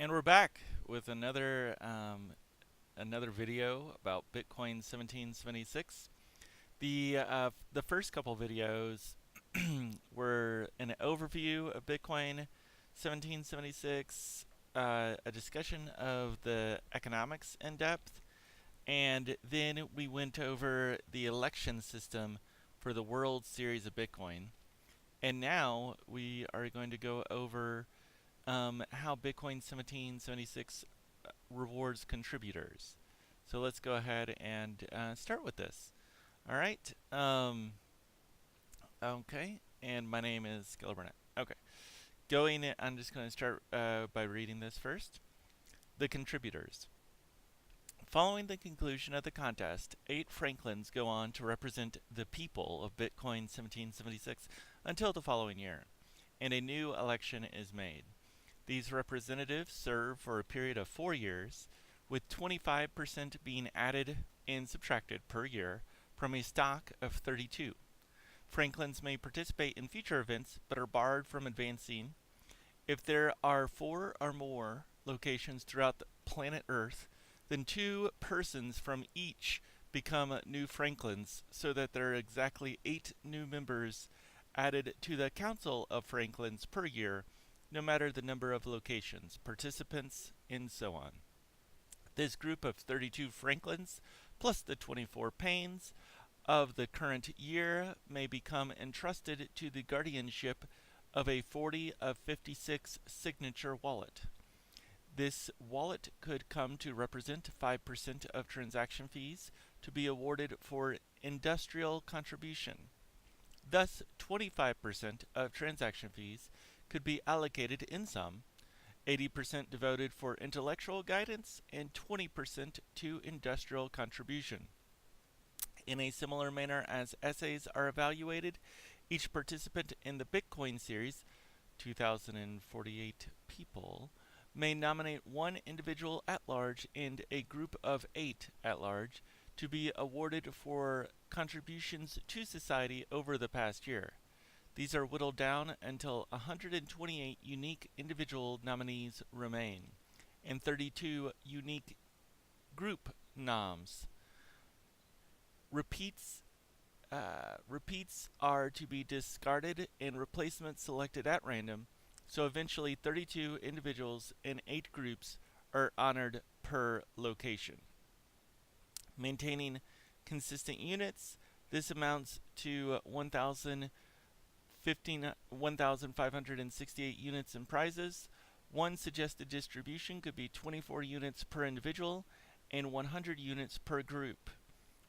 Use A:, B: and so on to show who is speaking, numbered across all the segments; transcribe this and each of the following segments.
A: And we're back with another video about Bitcoin 1776. The first couple videos were an overview of Bitcoin 1776, a discussion of the economics in depth, and then we went over the election system for the World Series of Bitcoin. And now we are going to go over how Bitcoin 1776 rewards contributors. So let's go ahead and start with this. All right. Okay. And my name is Skiller Burnett. Okay. I'm just going to start by reading this first. The contributors. Following the conclusion of the contest, 8 Franklins go on to represent the people of Bitcoin 1776 until the following year, and a new election is made. These representatives serve for a period of 4 years, with 25% being added and subtracted per year from a stock of 32. Franklins may participate in future events but are barred from advancing. If there are 4 or more locations throughout the planet Earth, then 2 persons from each become new Franklins, so that there are exactly 8 new members added to the Council of Franklins per year, no matter the number of locations, participants, and so on. This group of 32 Franklins, plus the 24 Paines of the current year, may become entrusted to the guardianship of a 40 of 56 signature wallet. This wallet could come to represent 5% of transaction fees to be awarded for industrial contribution. Thus, 25% of transaction fees could be allocated in sum, 80% devoted for intellectual guidance, and 20% to industrial contribution. In a similar manner as essays are evaluated, each participant in the Bitcoin series, 2,048 people, may nominate one individual at large and a group of 8 at large to be awarded for contributions to society over the past year. These are whittled down until 128 unique individual nominees remain, and 32 unique group noms. Repeats are to be discarded and replacements selected at random, so eventually 32 individuals in 8 groups are honored per location. Maintaining consistent units, this amounts to 1,568 units in prizes. One suggested distribution could be 24 units per individual and 100 units per group.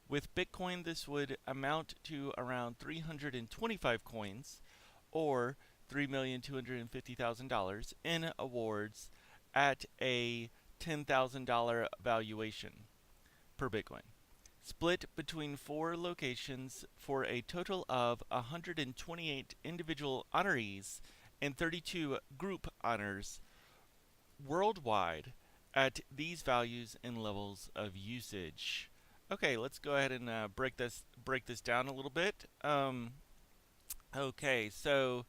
A: With Bitcoin, this would amount to around 325 coins, or $3,250,000 in awards at a $10,000 valuation per Bitcoin, split between 4 locations for a total of 128 individual honorees and 32 group honors worldwide at these values and levels of usage. Okay, let's go ahead and break this down a little bit. Okay, so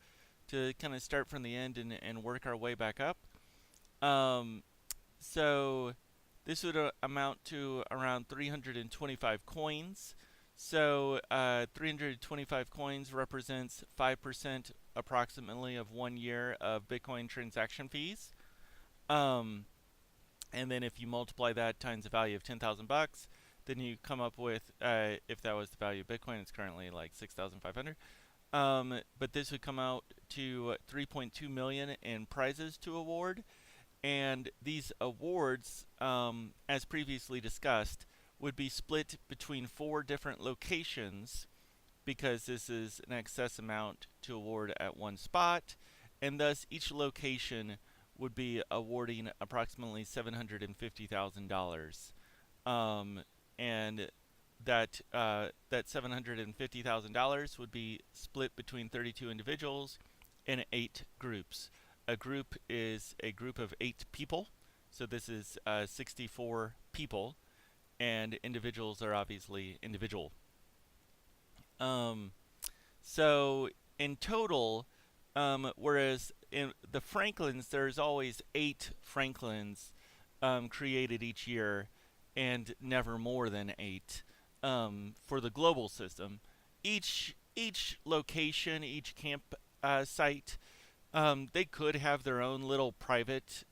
A: to kind of start from the end and work our way back up. So this would amount to around 325 coins. So 325 coins represents 5% approximately of 1 year of Bitcoin transaction fees. And then if you multiply that times the value of 10,000 bucks, then you come up with, if that was the value of Bitcoin, it's currently like 6,500. But this would come out to 3.2 million in prizes to award. And these awards, as previously discussed, would be split between 4 different locations, because this is an excess amount to award at one spot, and thus each location would be awarding approximately $750,000. And that $750,000 would be split between 32 individuals and 8 groups. A group is a group of 8 people, so this is 64 people, and individuals are obviously individual. So in total, Whereas in the Franklins, there's always 8 Franklins created each year, and never more than 8 for the global system. Each location, each camp site, they could have their own little private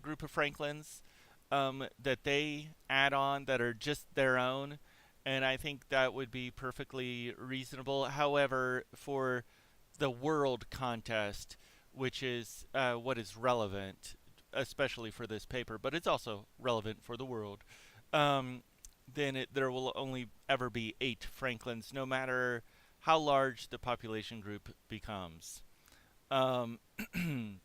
A: group of Franklins that they add on that are just their own, and I think that would be perfectly reasonable. However, for the world contest, which is what is relevant, especially for this paper, but it's also relevant for the world, um, then there will only ever be 8 Franklins, no matter how large the population group becomes. Um, and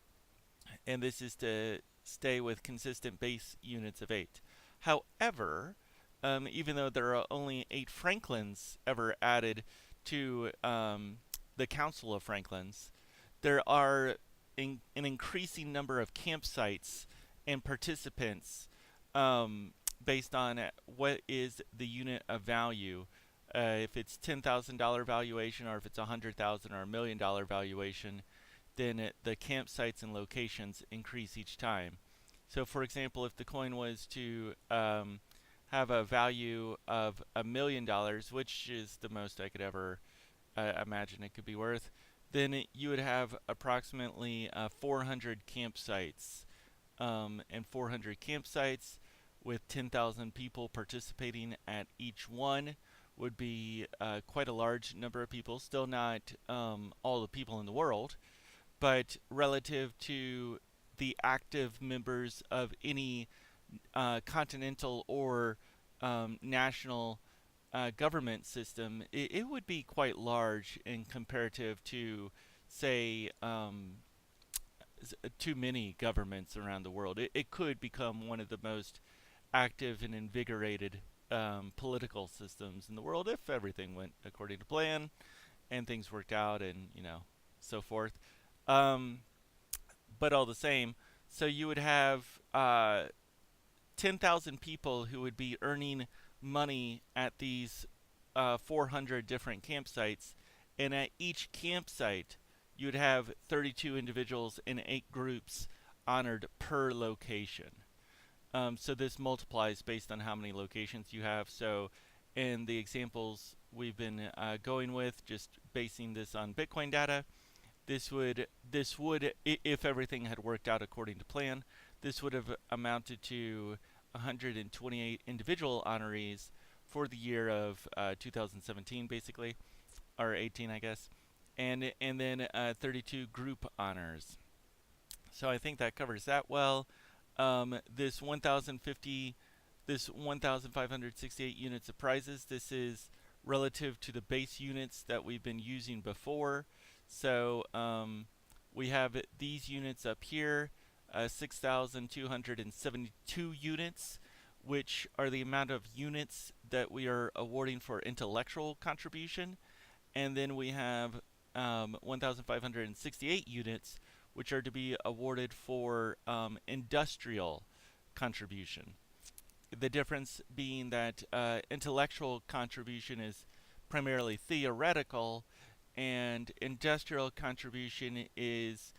A: this is to stay with consistent base units of 8. However, even though there are only 8 Franklins ever added to the Council of Franklins, there are an increasing number of campsites and participants um, based on what is the unit of value. If it's $10,000 valuation, or if it's $100,000 or $1 million valuation, then the campsites and locations increase each time. So, for example, if the coin was to have a value of $1 million, which is the most I could ever imagine it could be worth, then you would have approximately 400 campsites. And 400 campsites with 10,000 people participating at each one would be quite a large number of people. Still not all the people in the world, but relative to the active members of any continental or national government system, it would be quite large in comparative to, say, too many governments around the world. It could become one of the most active and invigorated political systems in the world if everything went according to plan and things worked out, and so forth. Um, but all the same, so you would have 10,000 people who would be earning money at these 400 different campsites, and at each campsite, you'd have 32 individuals in 8 groups honored per location. So this multiplies based on how many locations you have. So in the examples we've been going with, just basing this on Bitcoin data, this would, if everything had worked out according to plan, this would have amounted to 128 individual honorees for the year of 2017, basically, or 18, I guess, and then 32 group honors. So I think that covers that well. This 1,050, this 1,568 units of prizes, this is relative to the base units that we've been using before. So we have these units up here, 6,272 units, which are the amount of units that we are awarding for intellectual contribution. And then we have 1,568 units, which are to be awarded for industrial contribution. The difference being that intellectual contribution is primarily theoretical, and industrial contribution is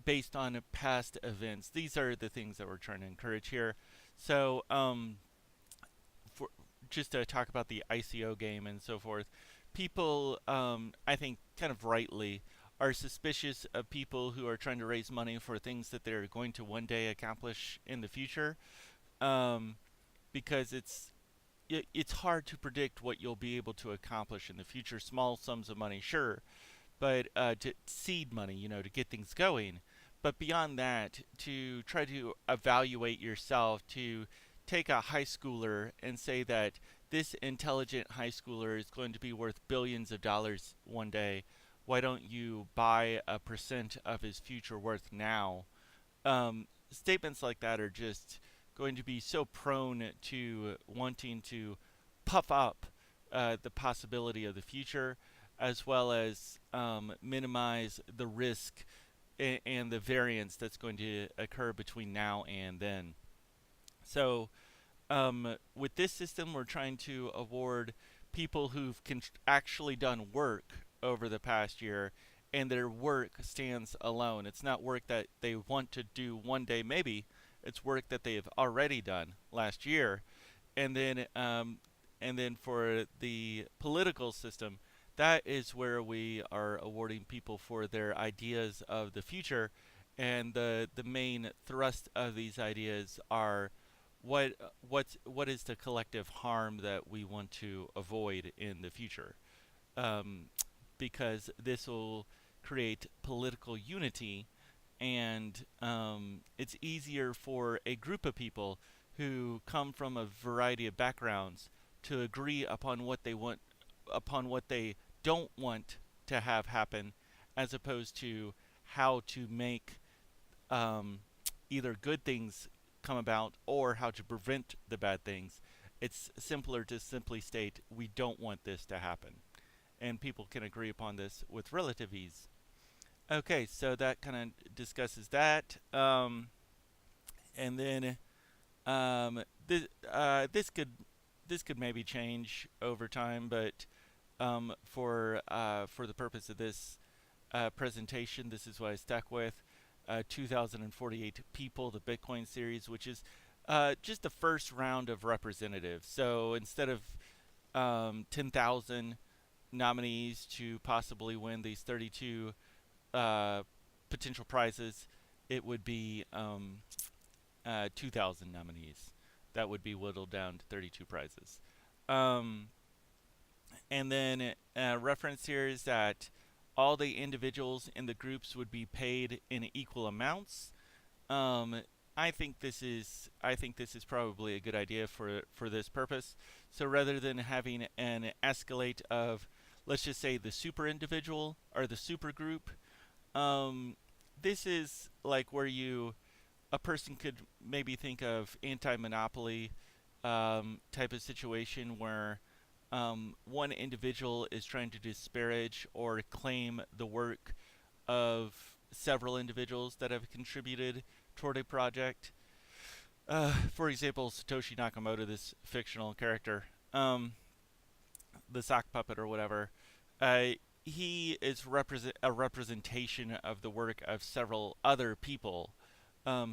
A: based on past events. These are the things that we're trying to encourage here. So, for just to talk about the ICO game and so forth, people, I think, kind of rightly, are suspicious of people who are trying to raise money for things that they're going to one day accomplish in the future, um, because it's hard to predict what you'll be able to accomplish in the future. Small sums of money, sure, but to seed money, to get things going. But beyond that, to try to evaluate yourself, to take a high schooler and say that this intelligent high schooler is going to be worth billions of dollars one day, why don't you buy a percent of his future worth now? Statements like that are just going to be so prone to wanting to puff up the possibility of the future, as well as minimize the risk and the variance that's going to occur between now and then. So, with this system, we're trying to award people who've actually done work over the past year and their work stands alone. It's not work that they want to do one day, maybe. It's work that they've already done last year, and then for the political system, that is where we are awarding people for their ideas of the future, and the main thrust of these ideas are what is the collective harm that we want to avoid in the future, um, because this will create political unity, and it's easier for a group of people who come from a variety of backgrounds to agree upon what they don't want to have happen, as opposed to how to make um, either good things come about or how to prevent the bad things. It's simpler to simply state, we don't want this to happen. And people can agree upon this with relative ease. Okay, so that kind of discusses that. And then this could maybe change over time, but for the purpose of this presentation, this is what I stuck with. 2,048 people, the Bitcoin series, which is just the first round of representatives. So instead of 10,000 nominees to possibly win these 32 potential prizes, it would be 2,000 nominees. That would be whittled down to 32 prizes. And then reference here is that all the individuals in the groups would be paid in equal amounts. Um, I think this is probably a good idea for this purpose. So rather than having an escalate of, let's just say, the super individual or the super group, this is like where a person could maybe think of anti-monopoly type of situation where one individual is trying to disparage or claim the work of several individuals that have contributed toward a project. For example, Satoshi Nakamoto, this fictional character, the sock puppet or whatever, uh, he is a representation of the work of several other people.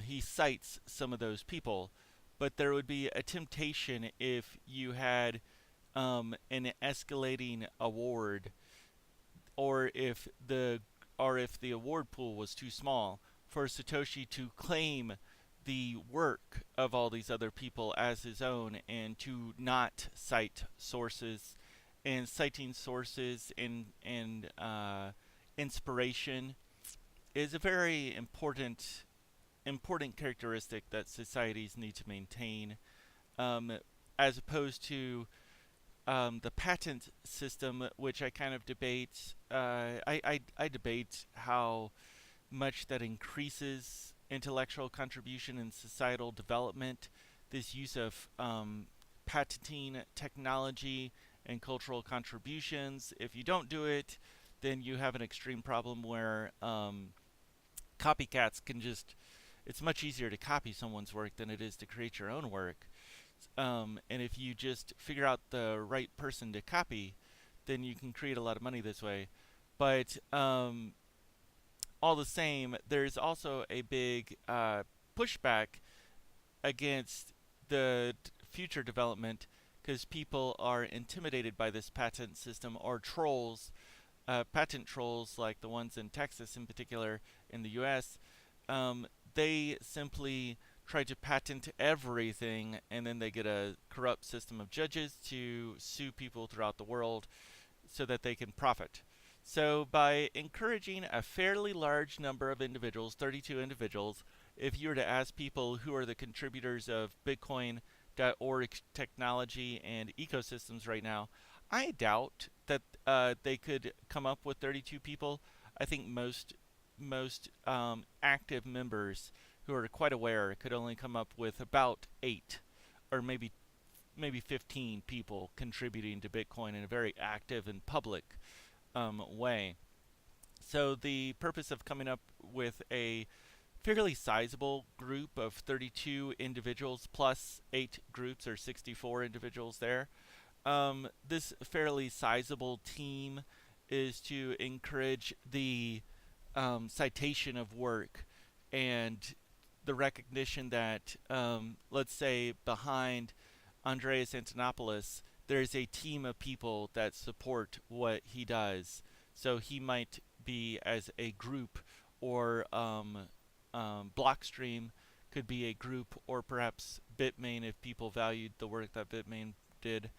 A: He cites some of those people, but there would be a temptation if you had an escalating award, or if the award pool was too small for Satoshi to claim the work of all these other people as his own and to not cite sources. And citing sources and inspiration is a very important characteristic that societies need to maintain, as opposed to the patent system, which I kind of debate. I debate how much that increases intellectual contribution and societal development. This use of patenting technology and cultural contributions. If you don't do it, then you have an extreme problem where copycats can just. It's much easier to copy someone's work than it is to create your own work. And if you just figure out the right person to copy, then you can create a lot of money this way. But all the same, there's also a big pushback against the future development because people are intimidated by this patent system, or trolls, patent trolls like the ones in Texas in particular, in the US. They simply try to patent everything, and then they get a corrupt system of judges to sue people throughout the world so that they can profit. So by encouraging a fairly large number of individuals, 32 individuals, if you were to ask people who are the contributors of Bitcoin.org technology and ecosystems right now, I doubt that they could come up with 32 people. I think most active members who are quite aware could only come up with about 8 or maybe 15 people contributing to Bitcoin in a very active and public way. So the purpose of coming up with a fairly sizable group of 32 individuals plus 8 groups, or 64 individuals there, this fairly sizable team is to encourage the citation of work and the recognition that, let's say, behind Andreas Antonopoulos, there's a team of people that support what he does. So he might be as a group, or Blockstream could be a group, or perhaps Bitmain if people valued the work that Bitmain did.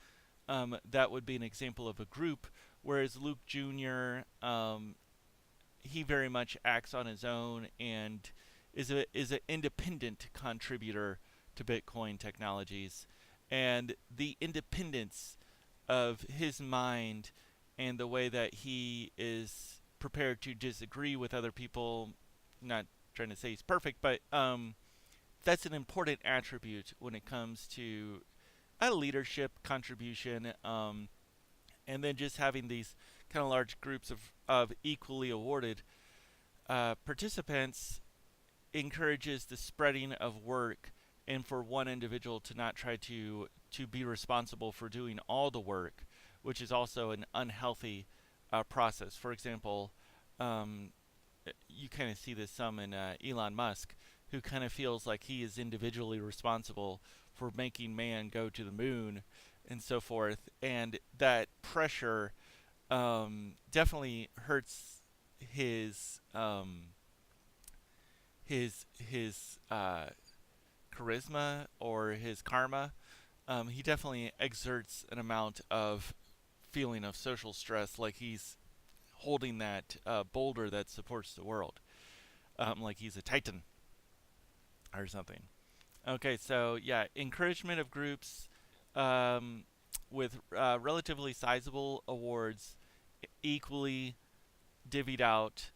A: That would be an example of a group. Whereas Luke Jr., he very much acts on his own and is an independent contributor to Bitcoin technologies, and the independence of his mind and the way that he is prepared to disagree with other people. Not trying to say he's perfect, but that's an important attribute when it comes to a leadership contribution, and then just having these kind of large groups of equally awarded participants encourages the spreading of work, and for one individual to not try to be responsible for doing all the work, which is also an unhealthy process. For example, um, you kind of see this some in Elon Musk, who kind of feels like he is individually responsible for making man go to the moon and so forth, and that pressure definitely hurts his his charisma or his karma. He definitely exerts an amount of feeling of social stress, like he's holding that boulder that supports the world, like he's a titan or something. Okay, so yeah, encouragement of groups with relatively sizable awards equally divvied out.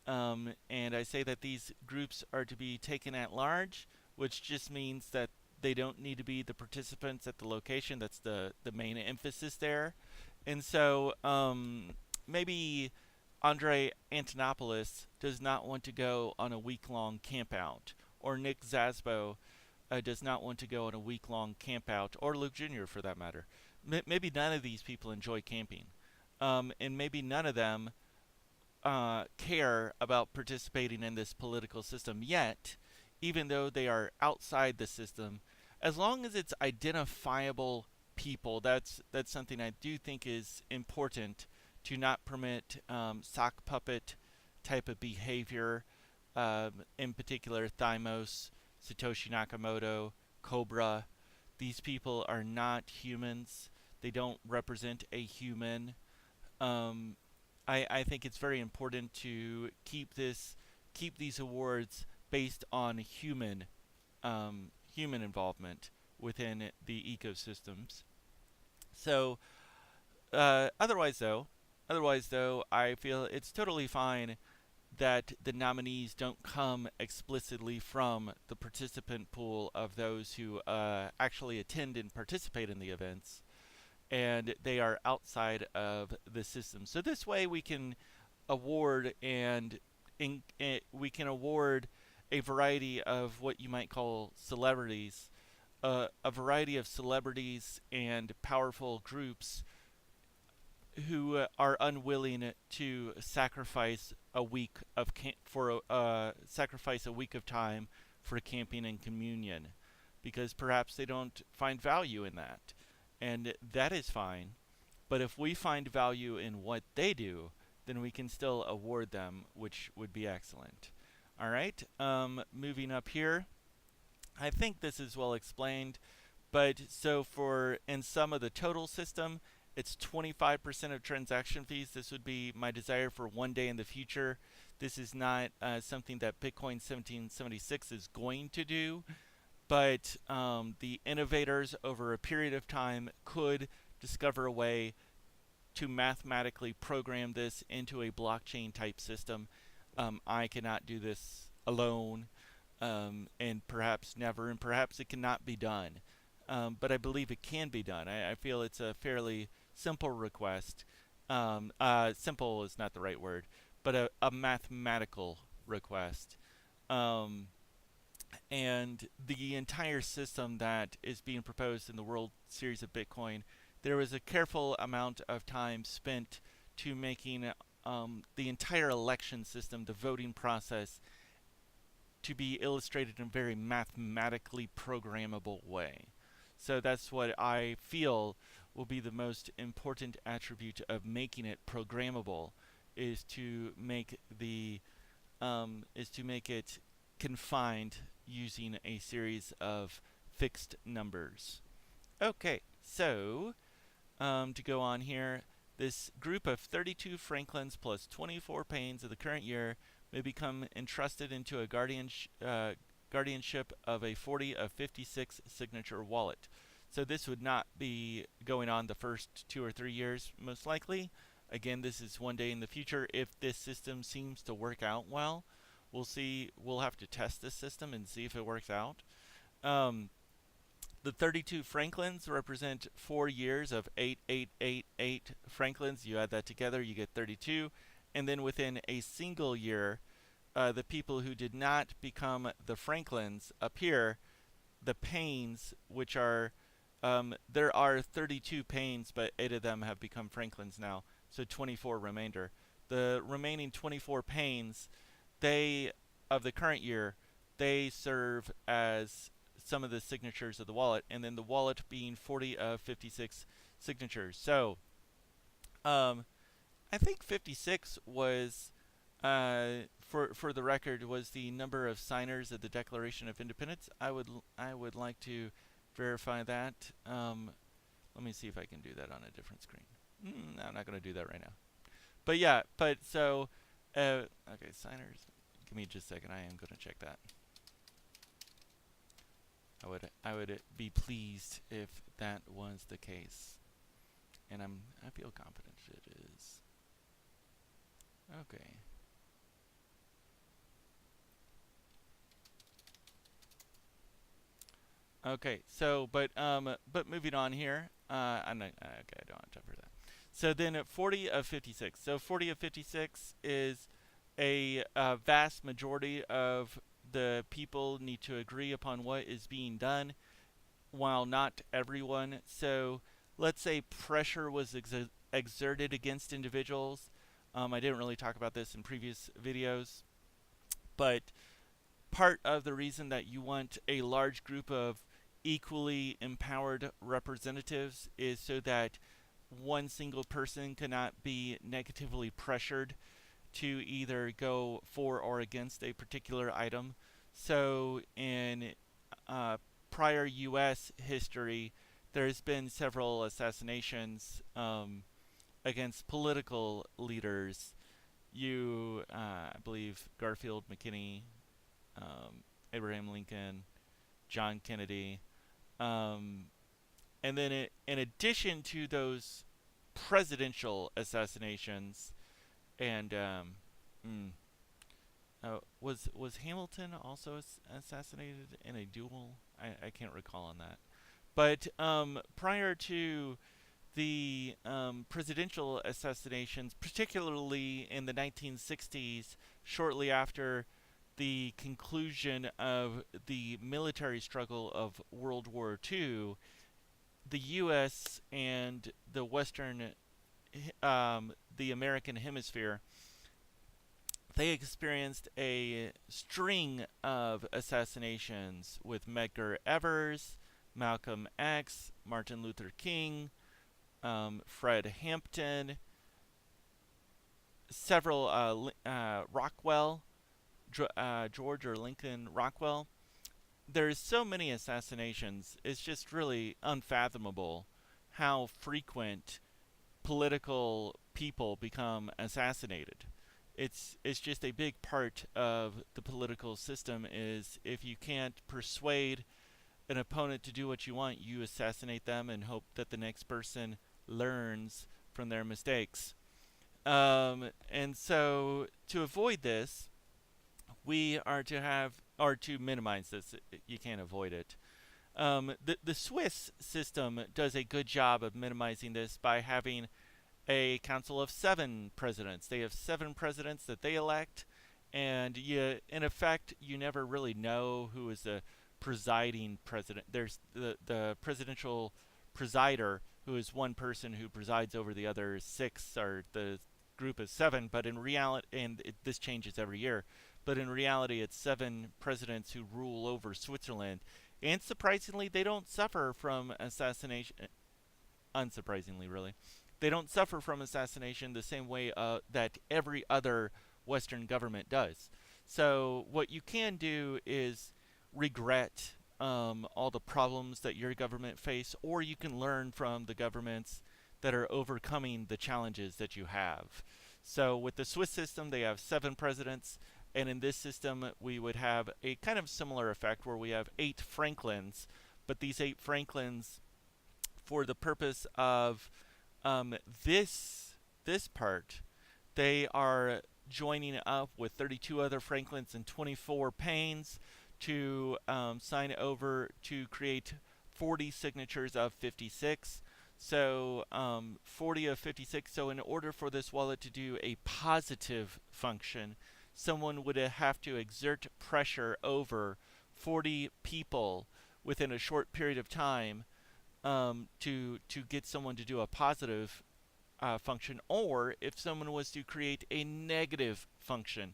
A: And I say that these groups are to be taken at large, which just means that they don't need to be the participants at the location. That's the main emphasis there. And so maybe Andre Antonopoulos does not want to go on a week-long campout, or Nick Zasbo does not want to go on a week-long campout, or Luke Jr. for that matter. Maybe none of these people enjoy camping, and maybe none of them care about participating in this political system yet, even though they are outside the system. As long as it's identifiable people, that's something I do think is important, to not permit sock puppet type of behavior. In particular, Thymos, Satoshi Nakamoto, Cobra. These people are not humans. They don't represent a human. Um, I think it's very important to keep these awards based on human involvement within the ecosystems. So otherwise though, I feel it's totally fine that the nominees don't come explicitly from the participant pool of those who actually attend and participate in the events, and they are outside of the system. So this way we can award we can award a variety of what you might call celebrities, a variety of celebrities and powerful groups who are unwilling to sacrifice a week of sacrifice a week of time for camping and communion, because perhaps they don't find value in that, and that is fine. But if we find value in what they do, then we can still award them, which would be excellent. All right, moving up here. I think this is well explained, but so for in some of the total system, it's 25% of transaction fees. This would be my desire for one day in the future. This is not something that Bitcoin 1776 is going to do, but the innovators over a period of time could discover a way to mathematically program this into a blockchain type system. I cannot do this alone, and perhaps never, and perhaps it cannot be done. But I believe it can be done. I feel it's a fairly simple request. Simple is not the right word, but a mathematical request. Um, and the entire system that is being proposed in the World Series of Bitcoin, there was a careful amount of time spent to making the entire election system, the voting process, to be illustrated in a very mathematically programmable way. So that's what I feel will be the most important attribute of making it programmable, is to make it confined using a series of fixed numbers. Okay, so to go on here, this group of 32 Franklins plus 24 Paynes of the current year may become entrusted into a guardianship of a 40 of 56 signature wallet. So this would not be going on the first 2 or 3 years, most likely. Again, this is one day in the future. If this system seems to work out well, we'll see. We'll have to test this system and see if it works out. The 32 Franklins represent 4 years of 8888 Franklins. You add that together, you get 32. And then within a single year, the people who did not become the Franklins up here, the Paynes, which are, there are 32 Paynes, but 8 of them have become Franklins now, so 24 remainder. The remaining 24 Paynes, of the current year, they serve as some of the signatures of the wallet, and then the wallet being 40 of 56 signatures. So, I think 56 was, for the record, was the number of signers of the Declaration of Independence. I would like to verify that. Let me see if I can do that on a different screen. No, I'm not going to do that right now. But yeah, okay, signers. Give me just a second. I am going to check that. I would be pleased if that was the case, and I feel confident it is. Okay. Okay. So, but moving on here. I'm not. Okay, I don't have time for that. So then, at 40 of 56. So 40 of 56 is a vast majority of the people need to agree upon what is being done, while not everyone. So let's say pressure was exerted against individuals. I didn't really talk about this in previous videos, but part of the reason that you want a large group of equally empowered representatives is so that one single person cannot be negatively pressured to either go for or against a particular item. So in prior U.S. history, there's been several assassinations against political leaders. I believe Garfield McKinney, Abraham Lincoln, John Kennedy. And then in addition to those presidential assassinations, and was Hamilton also assassinated in a duel? I can't recall on that. But prior to the presidential assassinations, particularly in the 1960s, shortly after the conclusion of the military struggle of World War II, the U.S. and the the American hemisphere, they experienced a string of assassinations with Medgar Evers, Malcolm X, Martin Luther King, Fred Hampton, several Rockwell, George or Lincoln Rockwell. There's so many assassinations. It's just really unfathomable how frequent political people become assassinated. It's just a big part of the political system is if you can't persuade an opponent to do what you want, you assassinate them and hope that the next person learns from their mistakes. And so to avoid this, we are to have, or to minimize this, you can't avoid it. The Swiss system does a good job of minimizing this by having a council of 7 presidents. They have 7 presidents that they elect, and in effect, you never really know who is the presiding president. There's the presidential presider, who is one person who presides over the other 6, or the group is 7, but in reality, and this changes every year, but in reality, it's 7 presidents who rule over Switzerland. And surprisingly, they don't suffer from assassination. Unsurprisingly, really, they don't suffer from assassination the same way that every other Western government does. So what you can do is regret all the problems that your government face, or you can learn from the governments that are overcoming the challenges that you have. So with the Swiss system, they have 7 presidents, and in this system, we would have a kind of similar effect where we have 8 Franklins, but these 8 Franklins, for the purpose of this part, they are joining up with 32 other Franklins and 24 Paynes to sign over to create 40 signatures of 56. So 40 of 56. So in order for this wallet to do a positive function, someone would have to exert pressure over 40 people within a short period of time to get someone to do a positive function, or if someone was to create a negative function,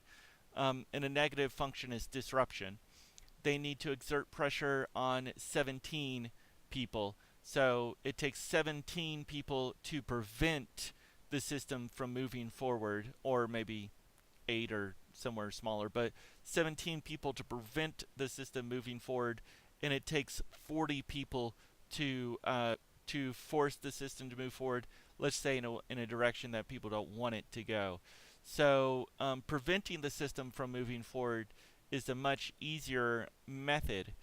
A: and a negative function is disruption, they need to exert pressure on 17 people. So it takes 17 people to prevent the system from moving forward, or maybe 8 or somewhere smaller, but 17 people to prevent the system moving forward, and it takes 40 people to force the system to move forward. Let's say in a direction that people don't want it to go. So preventing the system from moving forward is a much easier method,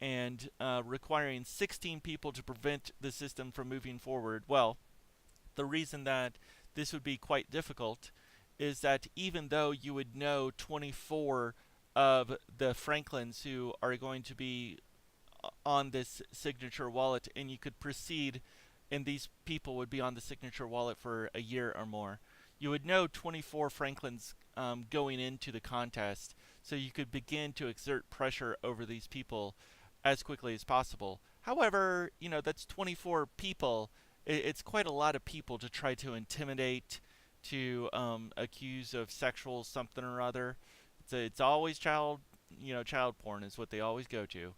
A: and requiring 16 people to prevent the system from moving forward. Well, the reason that this would be quite difficult is that even though you would know 24 of the Franklins who are going to be on this signature wallet, and you could proceed, and these people would be on the signature wallet for a year or more, you would know 24 Franklins going into the contest, so you could begin to exert pressure over these people as quickly as possible. However, that's 24 people. It's quite a lot of people to try to intimidate, to accuse of sexual something or other. It's always child porn is what they always go to.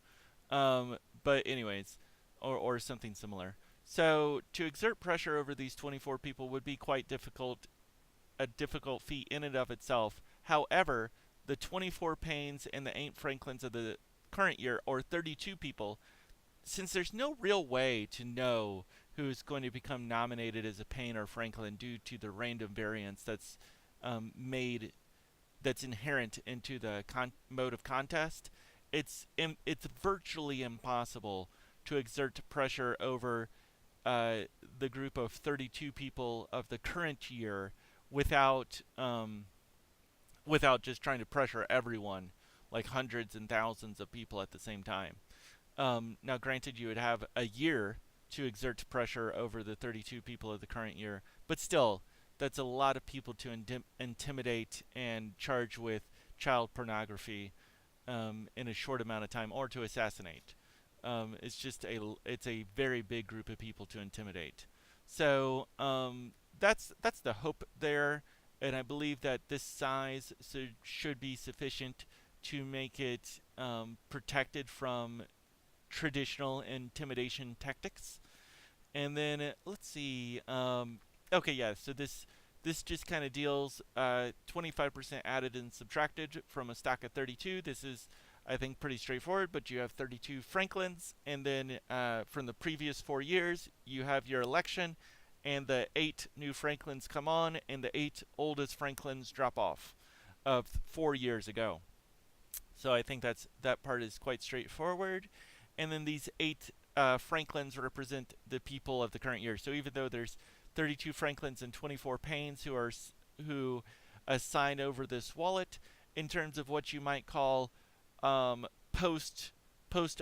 A: But anyways, or something similar. So to exert pressure over these 24 people would be quite difficult, a difficult feat in and of itself. However, the 24 Paynes and the 8 Franklins of the current year, or 32 people, since there's no real way to know who's going to become nominated as a Payne or Franklin due to the random variance that's that's inherent into the mode of contest, it's virtually impossible to exert pressure over the group of 32 people of the current year without just trying to pressure everyone, like hundreds and thousands of people at the same time. Now, granted, you would have a year to exert pressure over the 32 people of the current year, but still, that's a lot of people to intimidate and charge with child pornography in a short amount of time, or to assassinate. It's a very big group of people to intimidate. So that's the hope there, and I believe that this size should be sufficient to make it protected from traditional intimidation tactics. And then let's see. Okay, yeah. So this just kind of deals 25% added and subtracted from a stack of 32. This is, I think, pretty straightforward, but you have 32 Franklins, and then from the previous 4 years, you have your election, and the 8 new Franklins come on, and the 8 oldest Franklins drop off of 4 years ago. So I think that part is quite straightforward. And then these 8 Franklins represent the people of the current year. So even though there's 32 Franklins and 24 Paynes who assign over this wallet, in terms of what you might call post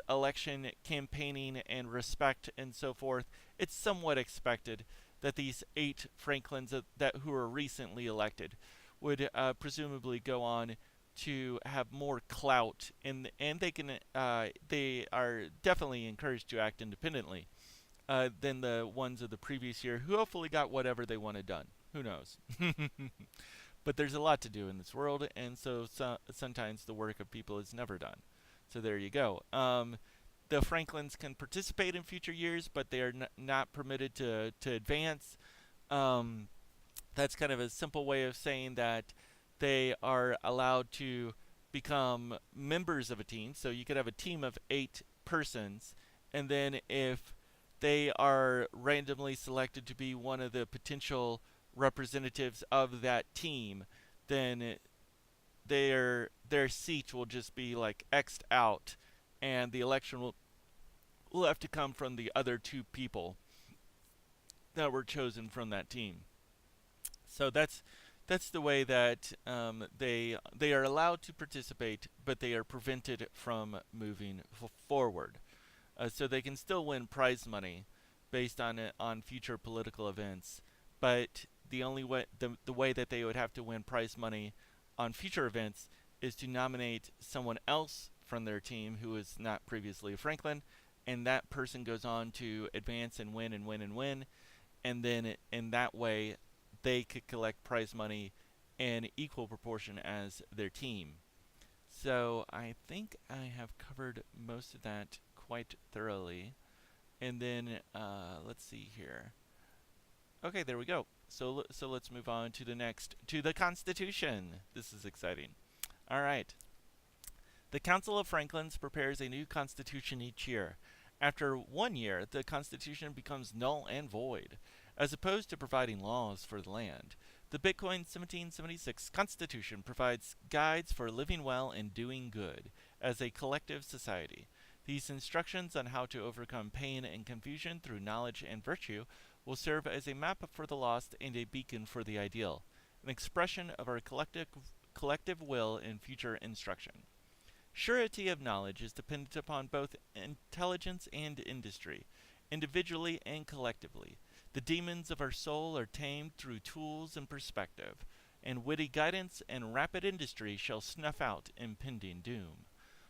A: election campaigning and respect and so forth, it's somewhat expected that these 8 Franklins who were recently elected would presumably go on to have more clout, and they are definitely encouraged to act independently than the ones of the previous year, who hopefully got whatever they wanted done. Who knows? But there's a lot to do in this world, and so sometimes the work of people is never done. So there you go. The Franklins can participate in future years, but they are not permitted to advance. Um, that's kind of a simple way of saying that they are allowed to become members of a team. So you could have a team of 8 persons, and then if they are randomly selected to be one of the potential representatives of that team, then their seat will just be like xed out, and the election will have to come from the other 2 people that were chosen from that team. So that's the way that they are allowed to participate, but they are prevented from moving forward. So they can still win prize money based on future political events, but the way that they would have to win prize money on future events is to nominate someone else from their team who was not previously a Franklin, and that person goes on to advance and win and win and win, and then in that way they could collect prize money in equal proportion as their team. So I think I have covered most of that quite thoroughly. And then let's see here. Okay, there we go. So let's move on to the Constitution. This is exciting. All right. The Council of Franklins prepares a new constitution each year. After 1 year, the constitution becomes null and void. As opposed to providing laws for the land, the Bitcoin 1776 Constitution provides guides for living well and doing good as a collective society. These instructions on how to overcome pain and confusion through knowledge and virtue will serve as a map for the lost and a beacon for the ideal, an expression of our collective will in future instruction. Surety of knowledge is dependent upon both intelligence and industry, individually and collectively. The demons of our soul are tamed through tools and perspective, and witty guidance and rapid industry shall snuff out impending doom.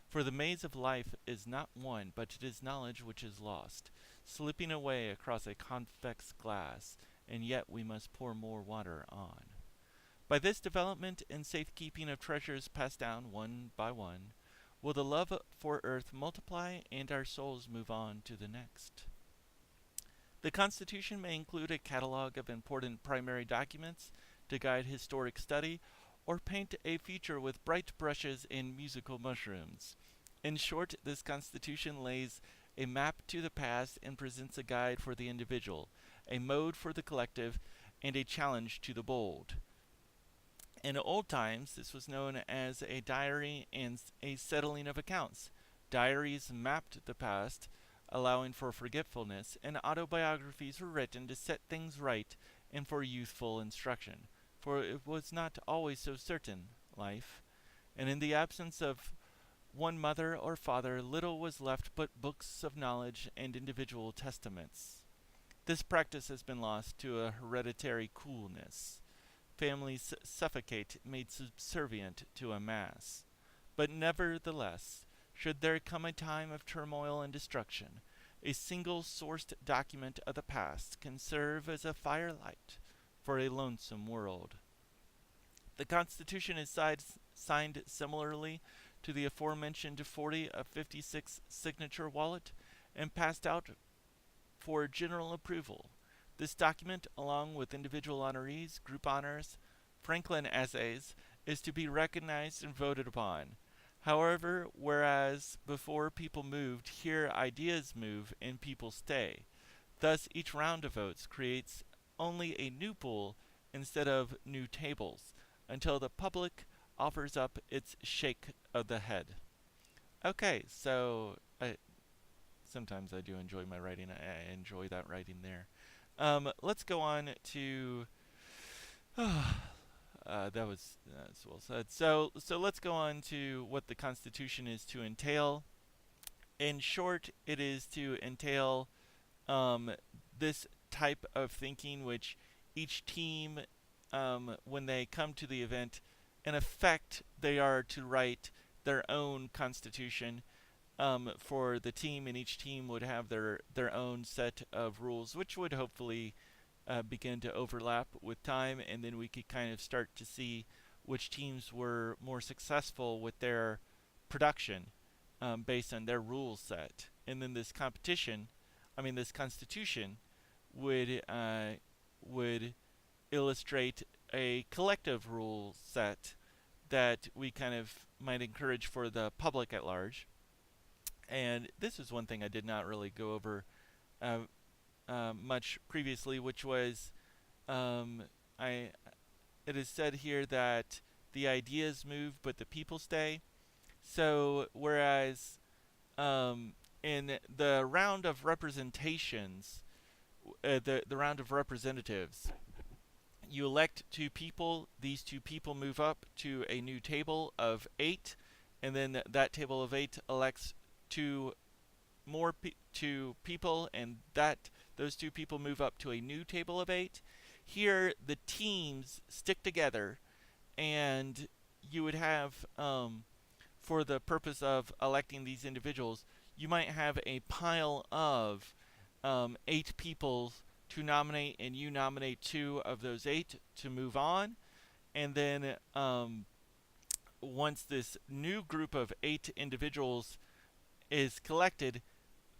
A: For the maze of life is not won, but it is knowledge which is lost, slipping away across a convex glass, and yet we must pour more water on. By this development and safekeeping of treasures passed down one by one, will the love for earth multiply and our souls move on to the next. The Constitution may include a catalog of important primary documents to guide historic study, or paint a future with bright brushes and musical mushrooms. In short, this Constitution lays a map to the past and presents a guide for the individual, a mode for the collective, and a challenge to the bold. In old times, this was known as a diary and a settling of accounts. Diaries mapped the past, allowing for forgetfulness, and autobiographies were written to set things right and for youthful instruction, for it was not always so certain, life, and in the absence of one mother or father, little was left but books of knowledge and individual testaments. This practice has been lost to a hereditary coolness. Families suffocate, made subservient to a mass. But nevertheless, should there come a time of turmoil and destruction, a single sourced document of the past can serve as a firelight for a lonesome world. The Constitution is signed similarly to the aforementioned 40 of 56 signature wallet and passed out for general approval. This document, along with individual honorees, group honors, Franklin essays, is to be recognized and voted upon. However, whereas before people moved, here ideas move and people stay. Thus, each round of votes creates only a new pool instead of new tables, until the public offers up its shake of the head. Okay, so sometimes I do enjoy my writing. I enjoy that writing there. Let's go on to. That was that's well said. So let's go on to what the Constitution is to entail. In short, it is to entail um, this type of thinking, which each team, when they come to the event, in effect, they are to write their own constitution for the team, and each team would have their own set of rules, which would hopefully begin to overlap with time, and then we could kind of start to see which teams were more successful with their production based on their rule set. And then this competition, this constitution, would illustrate a collective rule set that we kind of might encourage for the public at large. And this is one thing I did not really go over uh, much previously, which was um, I. It is said here that the ideas move, but the people stay. So whereas in the round of representations, the round of representatives, you elect two people. These two people move up to a new table of 8, and then that table of 8 elects two two people, and those two people move up to a new table of 8. Here, the teams stick together, and you would have, for the purpose of electing these individuals, you might have a pile of 8 people to nominate, and you nominate 2 of those 8 to move on. And then once this new group of 8 individuals is collected,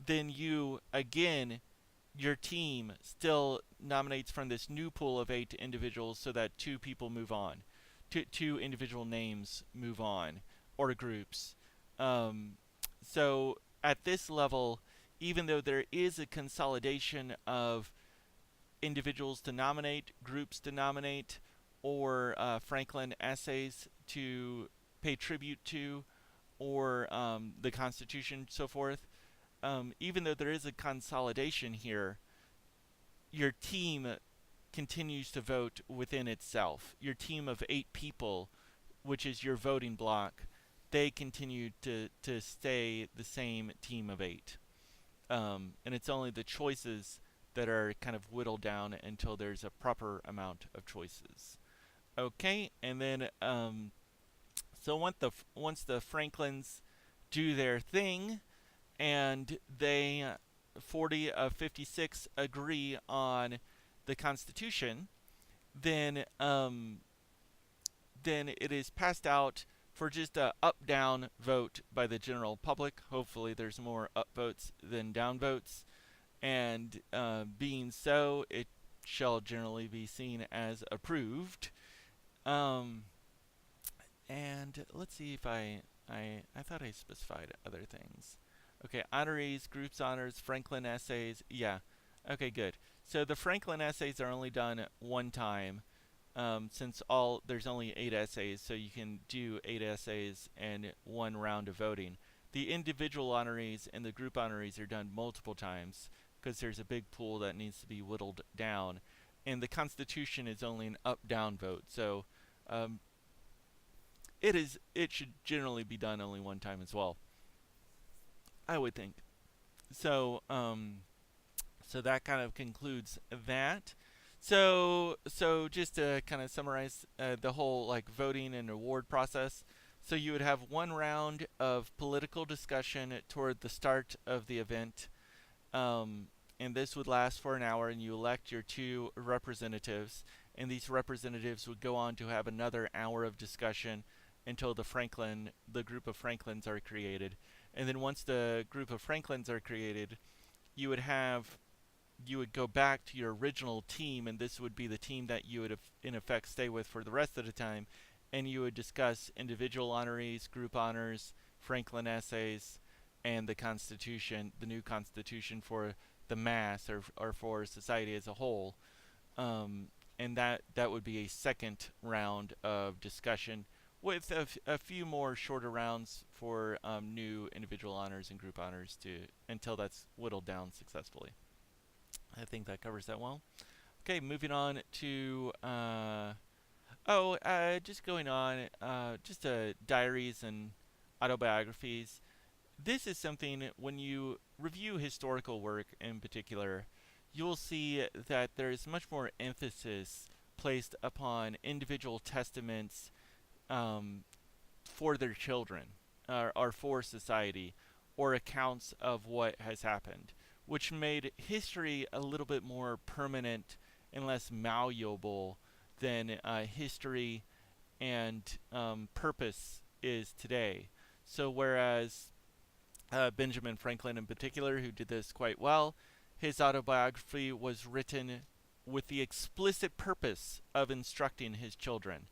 A: then your team still nominates from this new pool of 8 individuals so that 2 people move on. Two individual names move on, or groups. So at this level, even though there is a consolidation of individuals to nominate, groups to nominate, or Franklin essays to pay tribute to, or the Constitution, so forth, even though there is a consolidation here, your team continues to vote within itself. Your team of 8 people, which is your voting block, they continue to stay the same team of 8. And it's only the choices that are kind of whittled down until there's a proper amount of choices. Okay, and then so once the Franklins do their thing, and they 40 of 56 agree on the Constitution, then it is passed out for just a up-down vote by the general public. Hopefully, there's more up votes than down votes, and being so, it shall generally be seen as approved. And let's see if I thought I specified other things. Okay, honorees, groups honors, Franklin essays. Yeah. Okay, good. So the Franklin essays are only done one time, since there's only 8 essays, so you can do 8 essays and one round of voting. The individual honorees and the group honorees are done multiple times because there's a big pool that needs to be whittled down, and the Constitution is only an up-down vote. So it should generally be done only one time as well, I would think. So so that kind of concludes that. So just to kind of summarize the whole like voting and award process. So you would have one round of political discussion toward the start of the event, and this would last for an hour, and you elect your 2 representatives, and these representatives would go on to have another hour of discussion until the group of Franklins are created. And then once the group of Franklins are created, you would go back to your original team, and this would be the team that you would in effect stay with for the rest of the time, and you would discuss individual honorees, group honors, Franklin essays, and the Constitution, the new Constitution for the mass, or for society as a whole. And that would be a second round of discussion, with a few more shorter rounds for new individual honors and group honors until that's whittled down successfully. I think that covers that well. Okay, moving on to just going on just diaries and autobiographies. This is something, when you review historical work in particular, you'll see that there is much more emphasis placed upon individual testaments for their children, or for society, or accounts of what has happened, which made history a little bit more permanent and less malleable than history and purpose is today. So whereas Benjamin Franklin in particular, who did this quite well, his autobiography was written with the explicit purpose of instructing his children.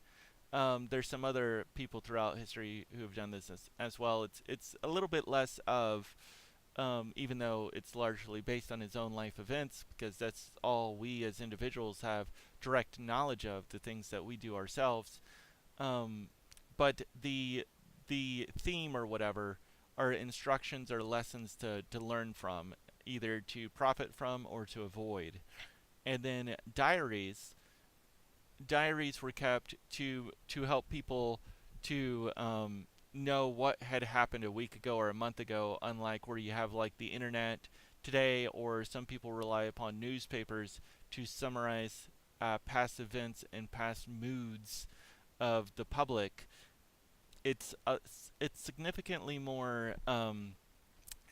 A: There's some other people throughout history who have done this as well. It's a little bit less of, even though it's largely based on his own life events, because that's all we as individuals have direct knowledge of, the things that we do ourselves. Um, but the theme or whatever are instructions or lessons to learn from, either to profit from or to avoid. And then diaries were kept to help people to know what had happened a week ago or a month ago, unlike where you have like the internet today, or some people rely upon newspapers to summarize past events and past moods of the public. It's significantly more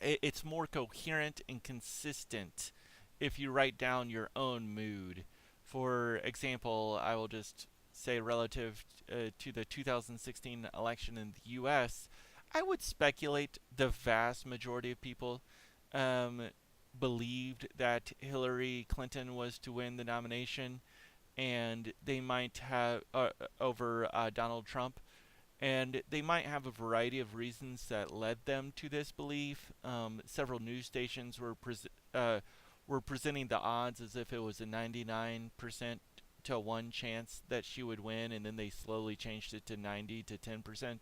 A: it's more coherent and consistent if you write down your own mood. For example, I will just say relative to the 2016 election in the U.S., I would speculate the vast majority of people um, believed that Hillary Clinton was to win the nomination, and they might have over Donald Trump, and they might have a variety of reasons that led them to this belief. Several news stations were presenting the odds as if it was a 99% to 1 chance that she would win, and then they slowly changed it to 90 to 10%.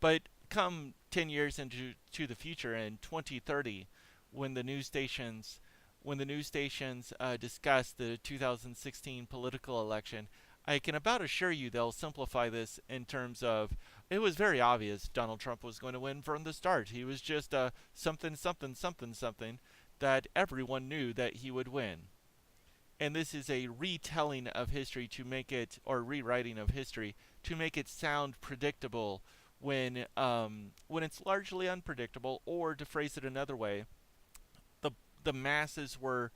A: But come 10 years into the future, in 2030, when the news stations discuss the 2016 political election, I can about assure you they'll simplify this in terms of, it was very obvious Donald Trump was going to win from the start. He was just a something, something, something, something that everyone knew that he would win. And this is a retelling of history to make it, or rewriting of history to make it sound predictable when it's largely unpredictable. Or to phrase it another way, the masses were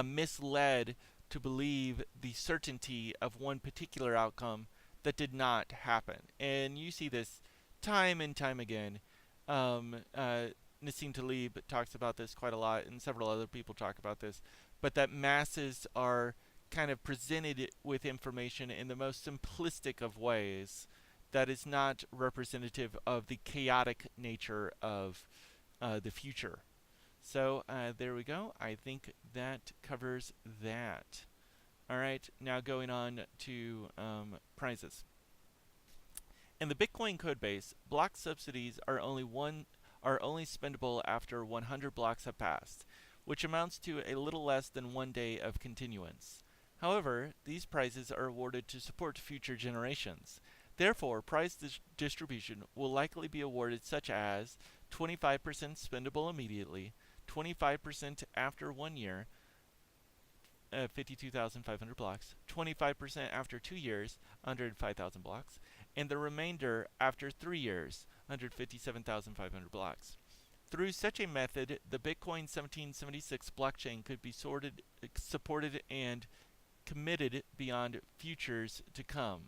A: misled to believe the certainty of one particular outcome that did not happen. And you see this time and time again. Nassim Taleb talks about this quite a lot, and several other people talk about this, but that masses are kind of presented with information in the most simplistic of ways that is not representative of the chaotic nature of the future. So there we go. I think that covers that. All right, now going on to prizes. In the Bitcoin codebase, block subsidies are only spendable after 100 blocks have passed, which amounts to a little less than 1 day of continuance. However, these prizes are awarded to support future generations. Therefore, prize distribution will likely be awarded such as 25% spendable immediately, 25% after 1 year, 52,500 blocks, 25% after 2 years, 105,000 blocks, and the remainder after 3 years, 157,500 blocks. Through such a method, the Bitcoin 1776 blockchain could be supported and committed beyond futures to come.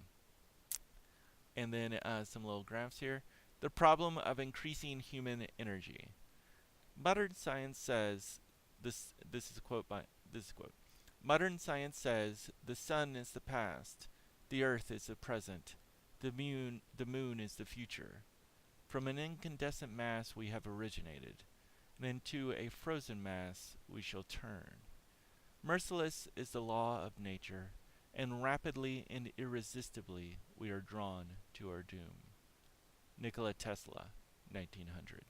A: And then some little graphs here. The problem of increasing human energy. Modern science says this is a quote. Modern science says the sun is the past, the earth is the present, the moon is the future. From an incandescent mass we have originated, and into a frozen mass we shall turn. Merciless is the law of nature, and rapidly and irresistibly we are drawn to our doom. Nikola Tesla, 1900.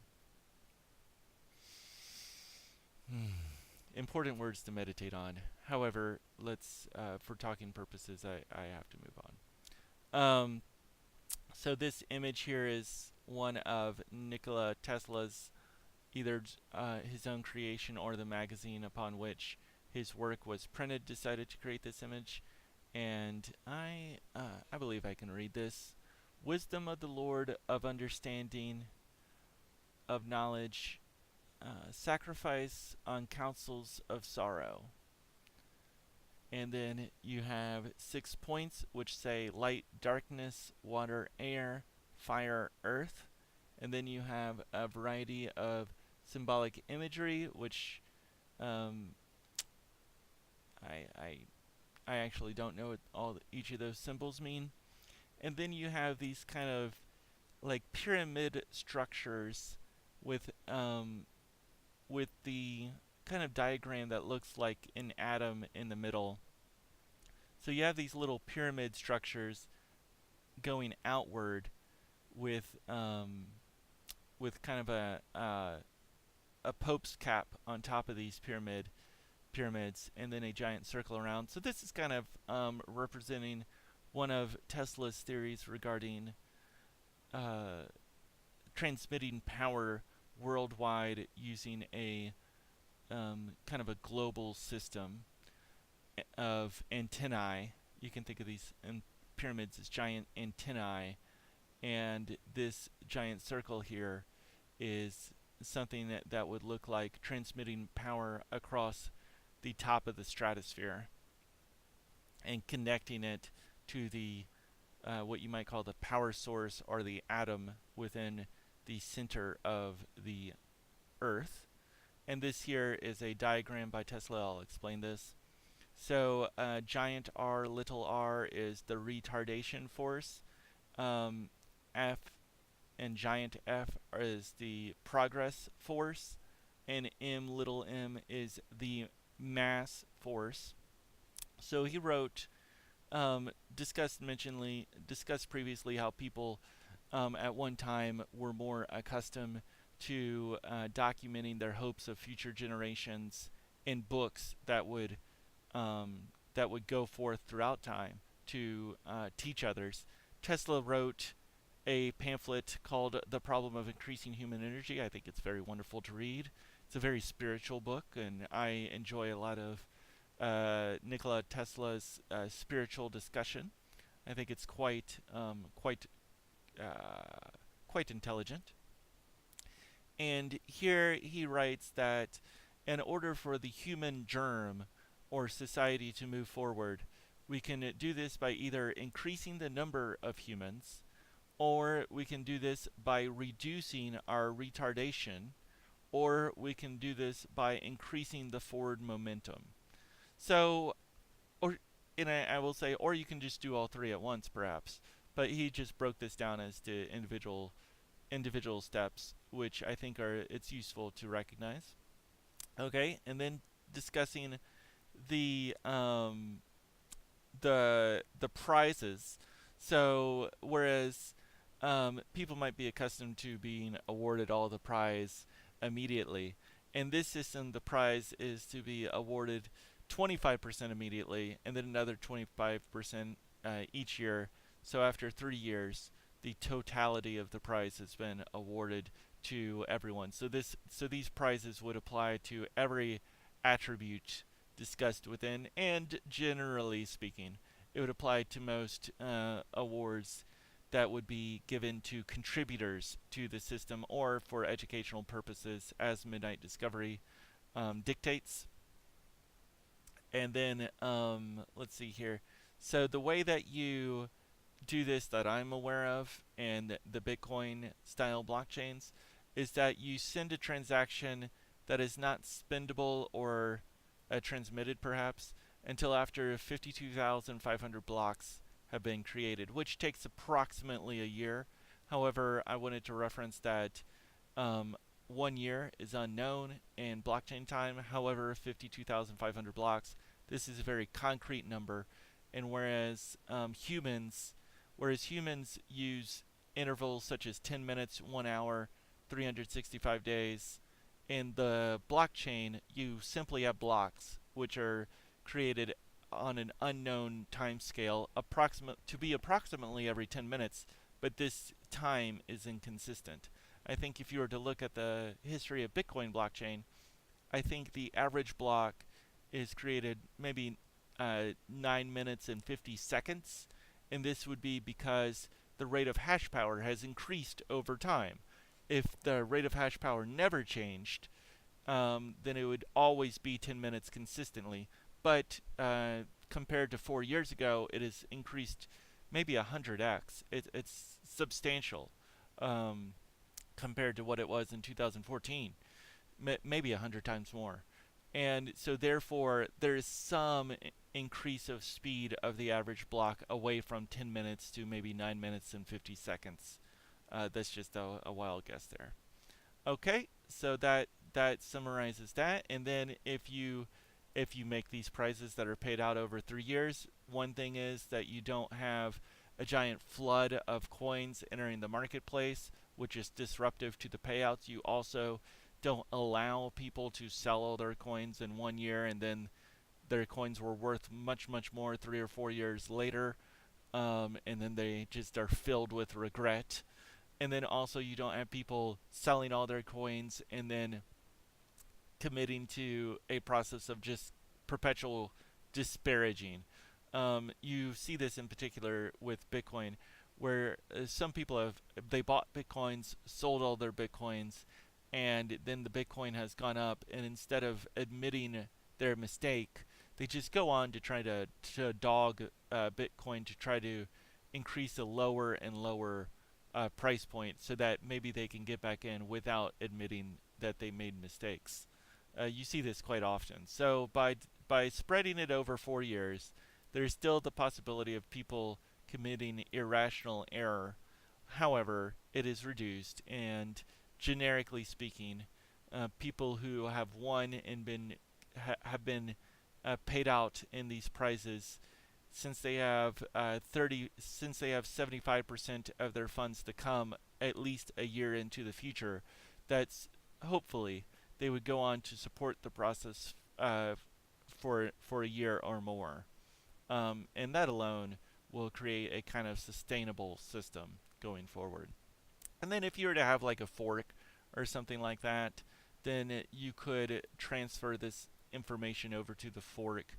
A: Important words to meditate on. However, let's, for talking purposes, I have to move on. So this image here is one of Nikola Tesla's, either his own creation or the magazine upon which his work was printed decided to create this image. And I believe I can read this. Wisdom of the Lord, of understanding, of knowledge, sacrifice on councils of sorrow. And then you have 6 points which say light, darkness, water, air, fire, earth. And then you have a variety of symbolic imagery, which um, I, I I actually don't know what each of those symbols mean. And then you have these kind of like pyramid structures with the kind of diagram that looks like an atom in the middle. So you have these little pyramid structures going outward with kind of a pope's cap on top of these pyramids, and then a giant circle around. So this is kind of representing one of Tesla's theories regarding uh, transmitting power worldwide using a kind of a global system of antennae. You can think of these pyramids as giant antennae, and this giant circle here is something that would look like transmitting power across the top of the stratosphere and connecting it to the what you might call the power source or the atom within the center of the Earth. And this here is a diagram by Tesla. I'll explain this. So giant R, little r is the retardation force. F and giant F is the progress force. And M, little m, is the mass force. So he wrote, discussed previously how people at one time were more accustomed to documenting their hopes of future generations in books that would go forth throughout time to teach others. Tesla wrote a pamphlet called The Problem of Increasing Human Energy. I think it's very wonderful to read. It's a very spiritual book, and I enjoy a lot of Nikola Tesla's spiritual discussion. I think it's quite intelligent. And here he writes that in order for the human germ or society to move forward, we can do this by either increasing the number of humans, or we can do this by reducing our retardation, or we can do this by increasing the forward momentum. So, I will say, or you can just do all three at once, perhaps. But he just broke this down as to individual steps, which I think it's useful to recognize. Okay, and then discussing the prizes. So whereas people might be accustomed to being awarded all the prize immediately, in this system the prize is to be awarded 25% immediately, and then another 25% each year. So after 3 years, the totality of the prize has been awarded to everyone. So these prizes would apply to every attribute discussed within, and generally speaking, it would apply to most awards that would be given to contributors to the system or for educational purposes, as Midnight Discovery dictates. And then let's see here. So the way that you do this that I'm aware of and the Bitcoin style blockchains is that you send a transaction that is not spendable or transmitted perhaps until after 52,500 blocks have been created, which takes approximately a year. However, I wanted to reference that 1 year is unknown in blockchain time. However, 52,500 blocks, this is a very concrete number. And whereas humans use intervals such as 10 minutes, 1 hour, 365 days, in the blockchain, you simply have blocks, which are created on an unknown time scale, to be approximately every 10 minutes, but this time is inconsistent. I think if you were to look at the history of Bitcoin blockchain, I think the average block is created maybe 9 minutes and 50 seconds, and this would be because the rate of hash power has increased over time. If the rate of hash power never changed, then it would always be 10 minutes consistently. but compared to 4 years ago, it has increased maybe 100x. It's substantial um, compared to what it was in 2014, maybe 100 times more. And so, therefore, there is some increase of speed of the average block away from 10 minutes to maybe 9 minutes and 50 seconds. That's just a wild guess there. Okay, so that summarizes that. And then if you make these prizes that are paid out over 3 years, one thing is that you don't have a giant flood of coins entering the marketplace, which is disruptive to the payouts. You also don't allow people to sell all their coins in 1 year and then their coins were worth much, much more 3 or 4 years later, and then they just are filled with regret. And then also, you don't have people selling all their coins and then committing to a process of just perpetual disparaging. You see this in particular with Bitcoin, where some people they bought Bitcoins, sold all their Bitcoins, and then the Bitcoin has gone up, and instead of admitting their mistake, they just go on to try to dog Bitcoin to try to increase a lower and lower price point so that maybe they can get back in without admitting that they made mistakes. You see this quite often. So by spreading it over 4 years, there's still the possibility of people committing irrational error. However, it is reduced, and generically speaking, people who have won and have been paid out in these prizes, since they have 75% of their funds to come at least a year into the future, that's hopefully they would go on to support the process for a year or more, and that alone will create a kind of sustainable system going forward. And then if you were to have like a fork or something like that, then you could transfer this information over to the fork,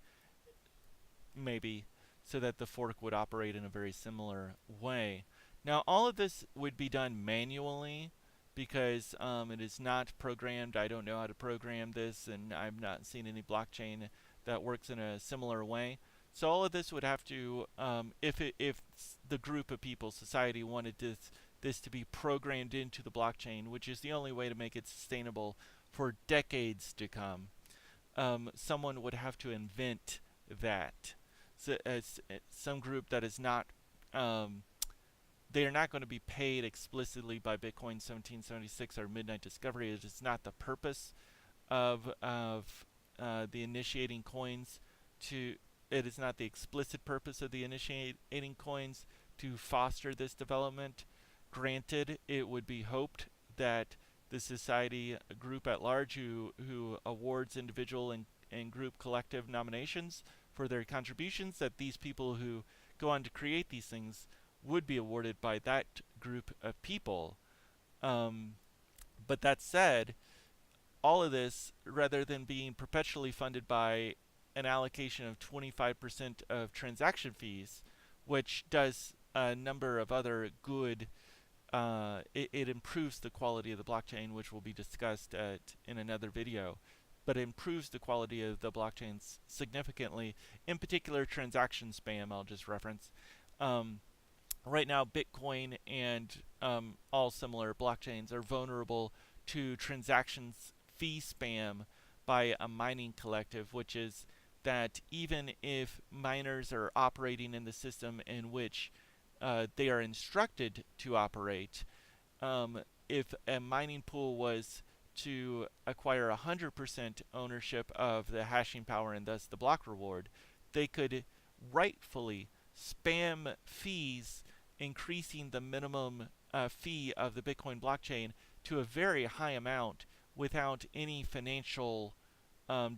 A: maybe, so that the fork would operate in a very similar way. Now, all of this would be done manually because it is not programmed. I don't know how to program this, and I've not seen any blockchain that works in a similar way. So all of this would have to, if the group of people, society, wanted this to be programmed into the blockchain, which is the only way to make it sustainable for decades to come, someone would have to invent that. So, some group that is not, they are not going to be paid explicitly by Bitcoin 1776 or Midnight Discovery. It is not the purpose of the initiating coins to. It is not the explicit purpose of the initiating coins to foster this development. Granted, it would be hoped that the society group at large, who awards individual and group collective nominations for their contributions, that these people who go on to create these things would be awarded by that group of people. But that said, all of this, rather than being perpetually funded by an allocation of 25% of transaction fees, which does a number of other good, it improves the quality of the blockchain, which will be discussed in another video, but it improves the quality of the blockchains significantly. In particular, transaction spam, I'll just reference. Right now, Bitcoin and all similar blockchains are vulnerable to transactions fee spam by a mining collective, which is that even if miners are operating in the system in which they are instructed to operate, if a mining pool was to acquire 100% ownership of the hashing power and thus the block reward, they could rightfully spam fees, increasing the minimum fee of the Bitcoin blockchain to a very high amount without any financial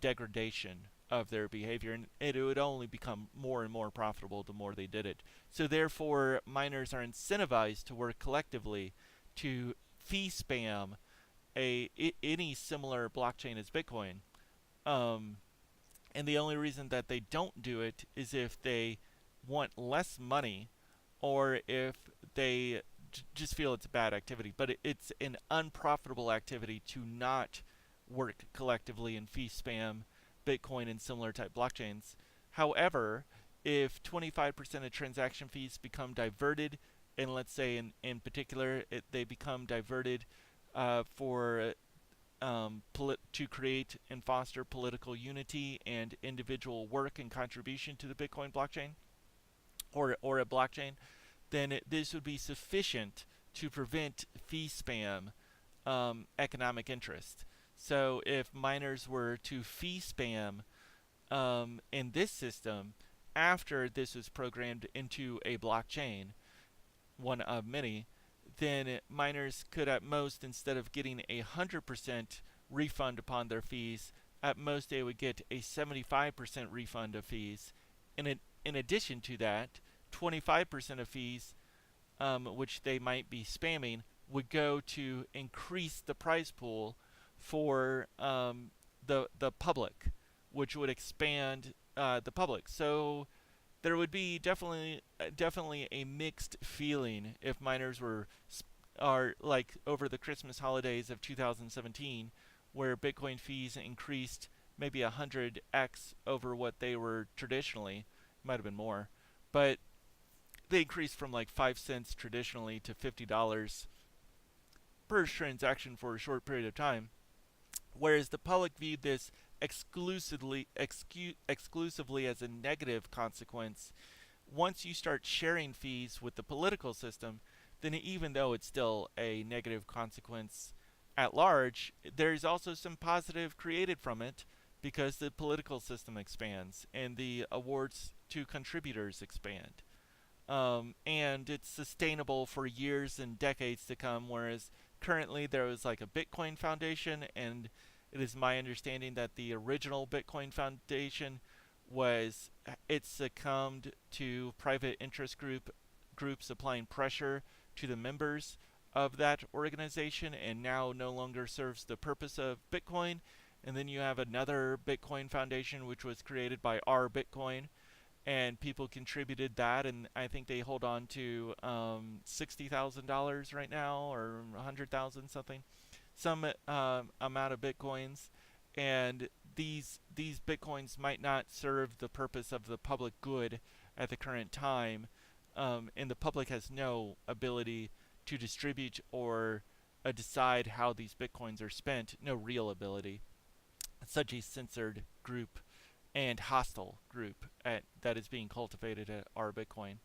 A: degradation of their behavior, and it would only become more and more profitable the more they did it. So therefore, miners are incentivized to work collectively to fee spam any similar blockchain as Bitcoin. And the only reason that they don't do it is if they want less money, or if they just feel it's a bad activity. But it's an unprofitable activity to not work collectively and fee spam Bitcoin and similar type blockchains. However, if 25% of transaction fees become diverted, and let's say in particular they become diverted for to create and foster political unity and individual work and contribution to the Bitcoin blockchain or a blockchain, then this would be sufficient to prevent fee spam economic interest. So if miners were to fee spam in this system after this was programmed into a blockchain, one of many, then miners could at most, instead of getting 100% refund upon their fees, at most they would get a 75% refund of fees. In addition to that, 25% of fees, which they might be spamming, would go to increase the prize pool for the public, which would expand the public. So there would be definitely a mixed feeling if miners are like over the Christmas holidays of 2017, where Bitcoin fees increased maybe 100x over what they were traditionally. Might have been more, but they increased from like 5 cents traditionally to $50 per transaction for a short period of time. Whereas the public viewed this exclusively as a negative consequence. Once you start sharing fees with the political system, then even though it's still a negative consequence at large, there's also some positive created from it because the political system expands and the awards to contributors expand. And it's sustainable for years and decades to come, whereas currently there was like a Bitcoin Foundation, and it is my understanding that the original Bitcoin Foundation was it succumbed to private interest groups applying pressure to the members of that organization and now no longer serves the purpose of Bitcoin. And then you have another Bitcoin Foundation which was created by R Bitcoin, and people contributed that, and I think they hold on to $60,000 right now, or 100,000 something, some amount of bitcoins, and these bitcoins might not serve the purpose of the public good at the current time, and the public has no ability to distribute or decide how these bitcoins are spent, no real ability. Such a censored group and hostile group that is being cultivated at our Bitcoin.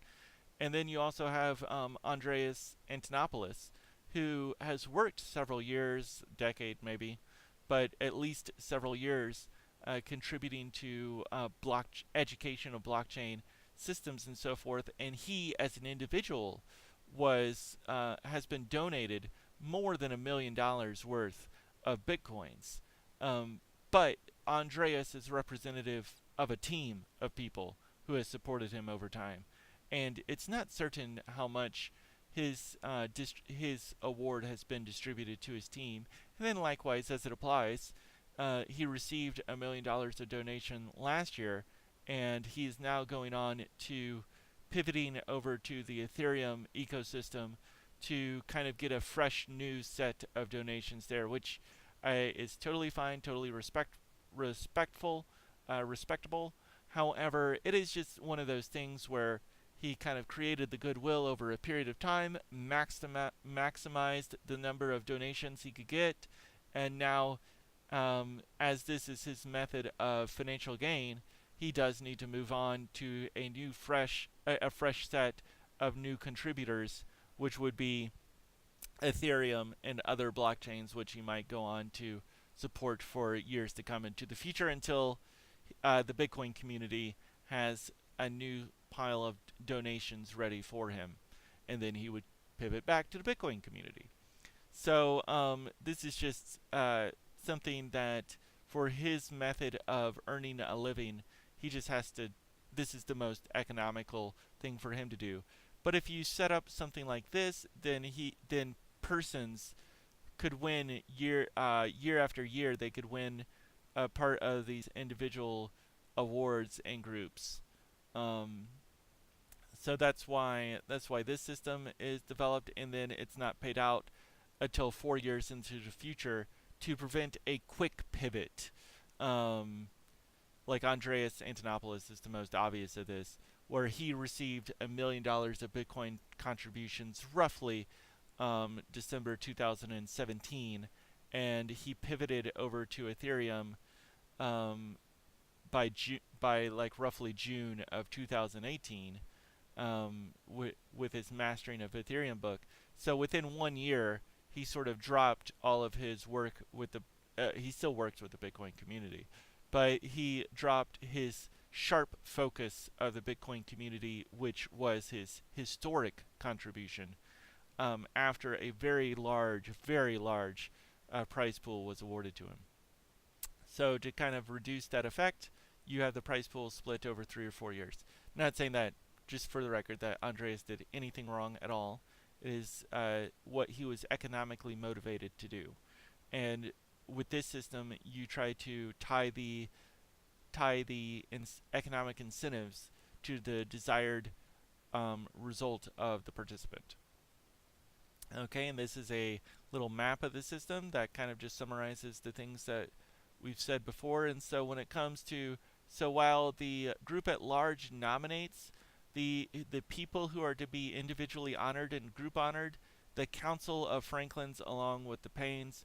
A: And then you also have Andreas Antonopoulos, who has worked several years, decade maybe, but at least several years, contributing to education of blockchain systems and so forth. And he, as an individual, has been donated more than $1 million worth of bitcoins. But Andreas is representative of a team of people who has supported him over time, and it's not certain how much his award has been distributed to his team. And then likewise, as it applies, he received $1 million of donation last year, and he is now going on to pivoting over to the Ethereum ecosystem to kind of get a fresh new set of donations there, which is totally fine, totally respectful, respectable. However, it is just one of those things where he kind of created the goodwill over a period of time, maximized the number of donations he could get, and now, as this is his method of financial gain, he does need to move on to a fresh set of new contributors, which would be Ethereum and other blockchains, which he might go on to support for years to come into the future until the Bitcoin community has a new pile of donations ready for him, and then he would pivot back to the Bitcoin community. So this is just something that for his method of earning a living, he just has to. This is the most economical thing for him to do. But if you set up something like this, then persons could win year after year. They could win a part of these individual awards and groups. So that's why this system is developed, and then it's not paid out until 4 years into the future to prevent a quick pivot. like Andreas Antonopoulos is the most obvious of this, where he received $1 million of Bitcoin contributions roughly December 2017, and he pivoted over to Ethereum um, by like roughly June of 2018 with his mastering of Ethereum book. So within 1 year, he sort of dropped all of his work with the. He still works with the Bitcoin community, but he dropped his sharp focus of the Bitcoin community, which was his historic contribution, after a very large prize pool was awarded to him. So to kind of reduce that effect, you have the prize pool split over 3 or 4 years. Not saying that, just for the record, that Andreas did anything wrong at all. It is what he was economically motivated to do. And with this system, you try to tie the economic incentives to the desired result of the participant. Okay, and this is a little map of the system that kind of just summarizes the things that we've said before. And so when it comes to, so while the group at large nominates the people who are to be individually honored and group honored, the Council of Franklins, along with the Paynes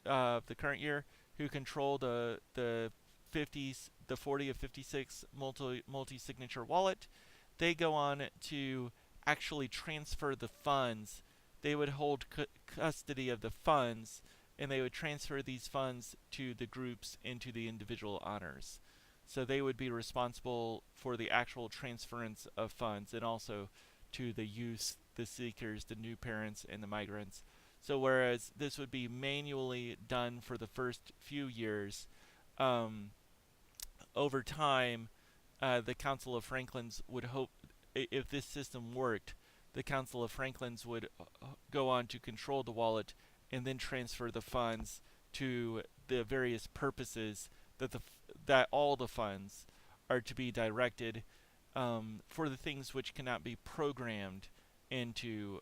A: of the current year, who control the 50s, the 40 of 56 multi signature wallet, they go on to actually transfer the funds. They would hold custody of the funds, and they would transfer these funds to the groups into the individual honors. So they would be responsible for the actual transference of funds, and also to the youth, the seekers, the new parents, and the migrants. So whereas this would be manually done for the first few years, over time, the Council of Franklins would hope, if this system worked, the Council of Franklins would go on to control the wallet and then transfer the funds to the various purposes that all the funds are to be directed, for the things which cannot be programmed into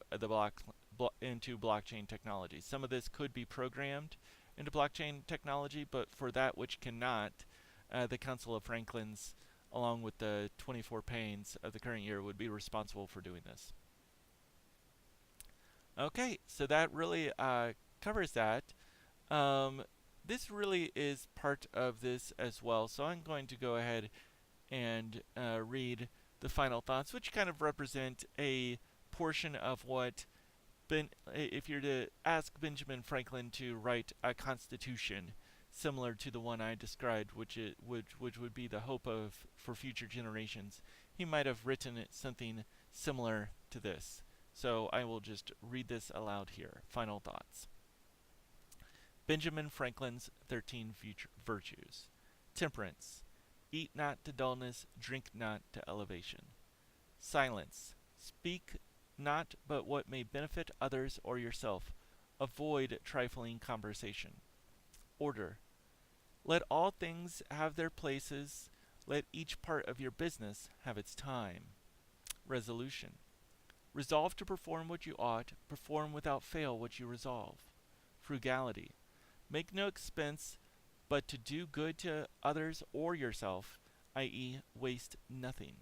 A: into blockchain technology. Some of this could be programmed into blockchain technology, but for that which cannot, the Council of Franklins, along with the 24 Paynes of the current year, would be responsible for doing this. Okay, so that really covers that. This really is part of this as well, so I'm going to go ahead and read the final thoughts, which kind of represent a portion of what, if you're to ask Benjamin Franklin to write a constitution similar to the one I described, which would be the hope of for future generations, he might have written something similar to this. So I will just read this aloud here. Final thoughts. Benjamin Franklin's 13 virtues. Temperance. Eat not to dullness, drink not to elevation. Silence. Speak not but what may benefit others or yourself. Avoid trifling conversation. Order. Let all things have their places. Let each part of your business have its time. Resolution. Resolve to perform what you ought, perform without fail what you resolve. Frugality. Make no expense but to do good to others or yourself, i.e., waste nothing.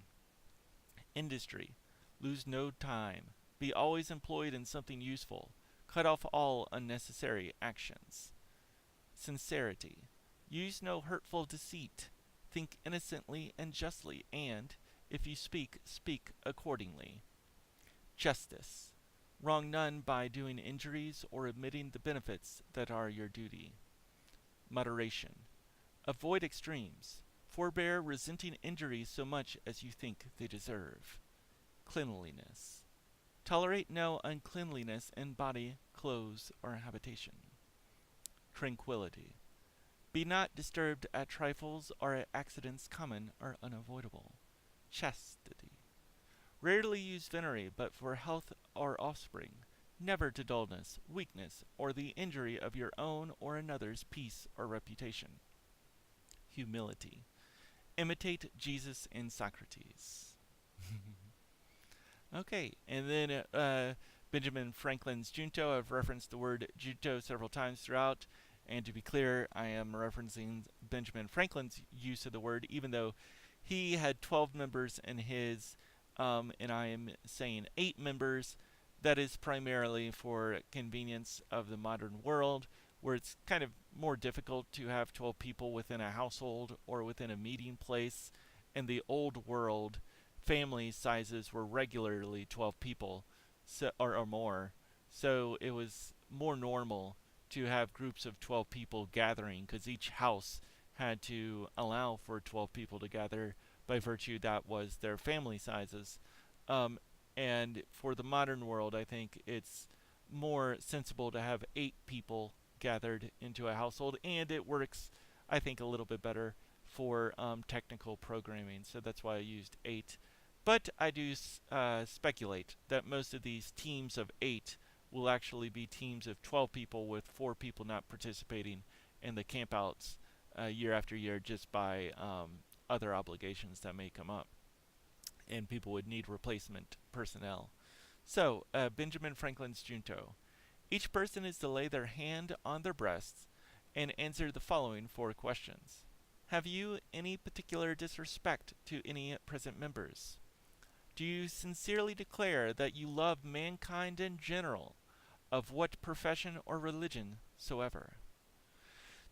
A: Industry. Lose no time. Be always employed in something useful. Cut off all unnecessary actions. Sincerity. Use no hurtful deceit. Think innocently and justly, and, if you speak, speak accordingly. Justice. Wrong none by doing injuries or omitting the benefits that are your duty. Moderation. Avoid extremes. Forbear resenting injuries so much as you think they deserve. Cleanliness. Tolerate no uncleanliness in body, clothes, or habitation. Tranquility. Be not disturbed at trifles or at accidents common or unavoidable. Chastity. Rarely use venery, but for health or offspring, never to dullness, weakness, or the injury of your own or another's peace or reputation. Humility. Imitate Jesus and Socrates. Okay, and then Benjamin Franklin's Junto. I've referenced the word Junto several times throughout, And to be clear, I am referencing Benjamin Franklin's use of the word, even though he had 12 members in his, and I am saying 8 members. That is primarily for convenience of the modern world, where it's kind of more difficult to have 12 people within a household or within a meeting place. In the old world, family sizes were regularly 12 people, or more. So it was more normal to have groups of 12 people gathering because each house had to allow for 12 people to gather by virtue that was their family sizes. Um, and for the modern world, I think it's more sensible to have 8 people gathered into a household, and it works, I think, a little bit better for technical programming. So that's why I used 8. But I do speculate that most of these teams of 8 will actually be teams of 12 people with 4 people not participating in the campouts year after year just by other obligations that may come up. And people would need replacement personnel. So, Benjamin Franklin's Junto. Each person is to lay their hand on their breasts and answer the following 4 questions. Have you any particular disrespect to any present members? Do you sincerely declare that you love mankind in general, of what profession or religion soever?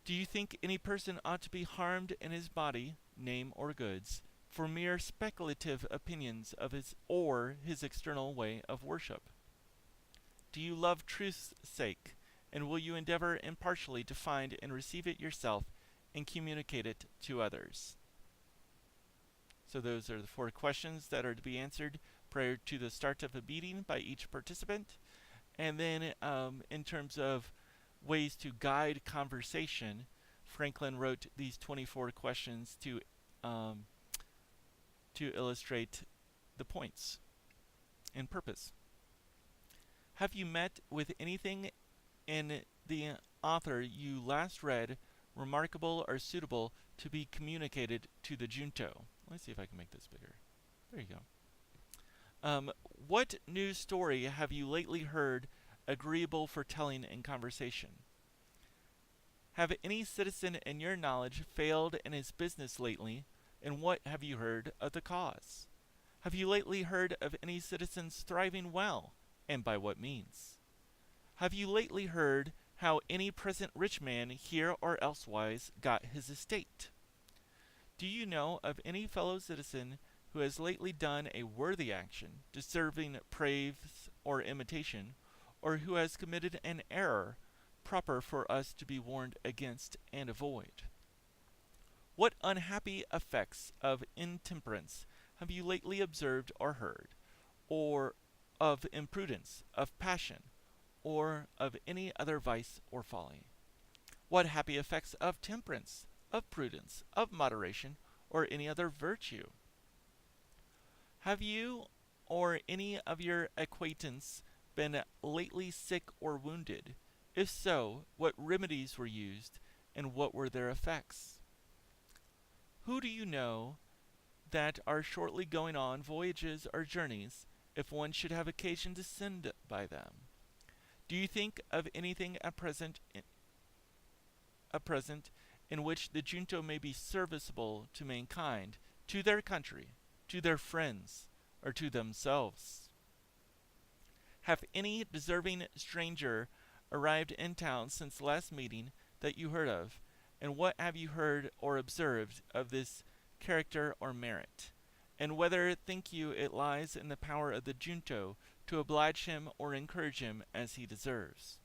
A: Do you think any person ought to be harmed in his body, name, or goods, for mere speculative opinions of his or his external way of worship? Do you love truth's sake, and will you endeavor impartially to find and receive it yourself, and communicate it to others? So those are the 4 questions that are to be answered prior to the start of a meeting by each participant. And then in terms of ways to guide conversation, Franklin wrote these 24 questions to illustrate the points and purpose. Have you met with anything in the author you last read remarkable or suitable to be communicated to the Junto? Let's see if I can make this bigger. There you go. What news story have you lately heard agreeable for telling in conversation? Have any citizen in your knowledge failed in his business lately, and what have you heard of the cause? Have you lately heard of any citizens thriving well, and by what means? Have you lately heard how any present rich man here or elsewise got his estate? Do you know of any fellow citizen who has lately done a worthy action, deserving praise or imitation, or who has committed an error proper for us to be warned against and avoid? What unhappy effects of intemperance have you lately observed or heard, or of imprudence, of passion, or of any other vice or folly? What happy effects of temperance, of prudence, of moderation, or any other virtue? Have you or any of your acquaintance been lately sick or wounded? If so, what remedies were used, and what were their effects? Who do you know that are shortly going on voyages or journeys, if one should have occasion to send by them? Do you think of anything at present in which the Junto may be serviceable to mankind, to their country, to their friends, or to themselves? Have any deserving stranger arrived in town since last meeting that you heard of, and what have you heard or observed of this character or merit? And whether think you it lies in the power of the Junto to oblige him or encourage him as he deserves?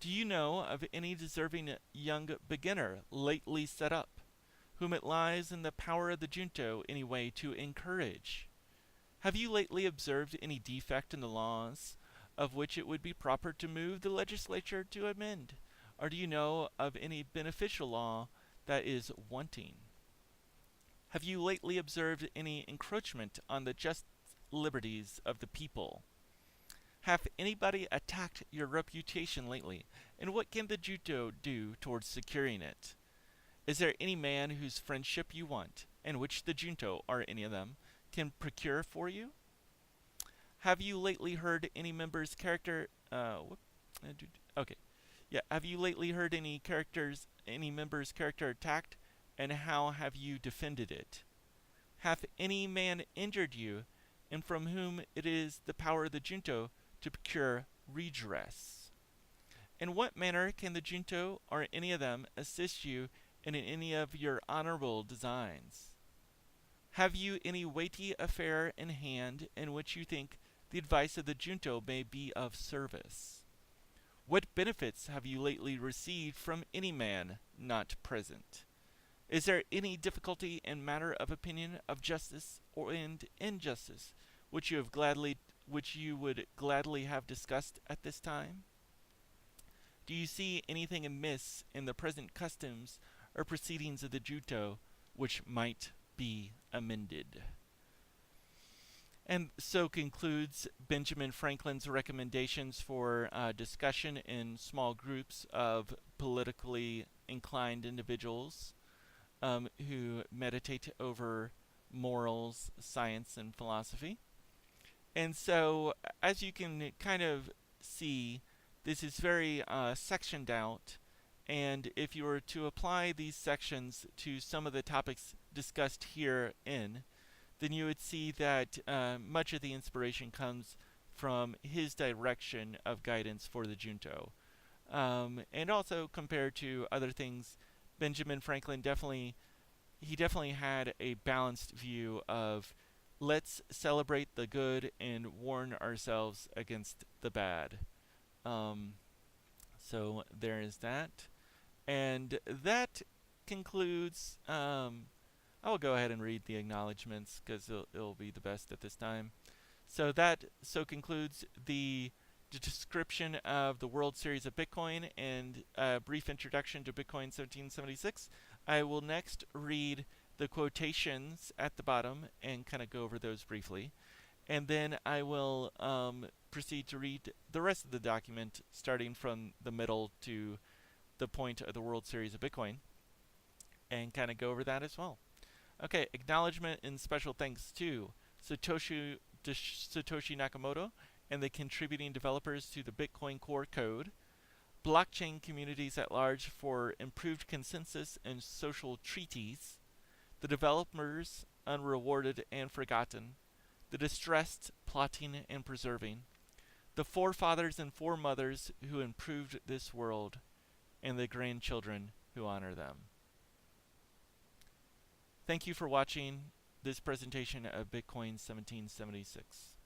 A: Do you know of any deserving young beginner lately set up, whom it lies in the power of the Junto any way to encourage? Have you lately observed any defect in the laws, of which it would be proper to move the legislature to amend? Or do you know of any beneficial law that is wanting? Have you lately observed any encroachment on the just liberties of the people? Hath anybody attacked your reputation lately, and what can the Junto do towards securing it? Is there any man whose friendship you want, and which the Junto, or any of them, can procure for you? Have you lately heard any member's character? Okay. Yeah, have you lately heard any member's character attacked, and how have you defended it? Hath any man injured you, and from whom it is the power of the junto to procure redress? In what manner can the junto or any of them assist you in any of your honorable designs? Have you any weighty affair in hand in which you think the advice of the junto may be of service? What benefits have you lately received from any man not present? Is there any difficulty in matter of opinion of justice or and injustice which you would gladly have discussed at this time? Do you see anything amiss in the present customs or proceedings of the junto which might be amended? And so concludes Benjamin Franklin's recommendations for discussion in small groups of politically inclined individuals who meditate over morals, science, and philosophy. And so, as you can kind of see, this is very sectioned out. And if you were to apply these sections to some of the topics discussed herein, then you would see that much of the inspiration comes from his direction of guidance for the junto. And also compared to other things, Benjamin Franklin definitely had a balanced view of let's celebrate the good and warn ourselves against the bad. Um, so there is that. And that concludes. I will go ahead and read the acknowledgments because it'll be the best at this time. So concludes the description of the World Series of Bitcoin and a brief introduction to Bitcoin 1776. I will next read the quotations at the bottom and kind of go over those briefly. And then I will proceed to read the rest of the document, starting from the middle to the point of the World Series of Bitcoin, and kind of go over that as well. Okay, acknowledgement and special thanks to Satoshi Nakamoto and the contributing developers to the Bitcoin Core Code, blockchain communities at large for improved consensus and social treaties, the developers unrewarded and forgotten, the distressed plotting and preserving, the forefathers and foremothers who improved this world, and the grandchildren who honor them. Thank you for watching this presentation of Bitcoin 1776.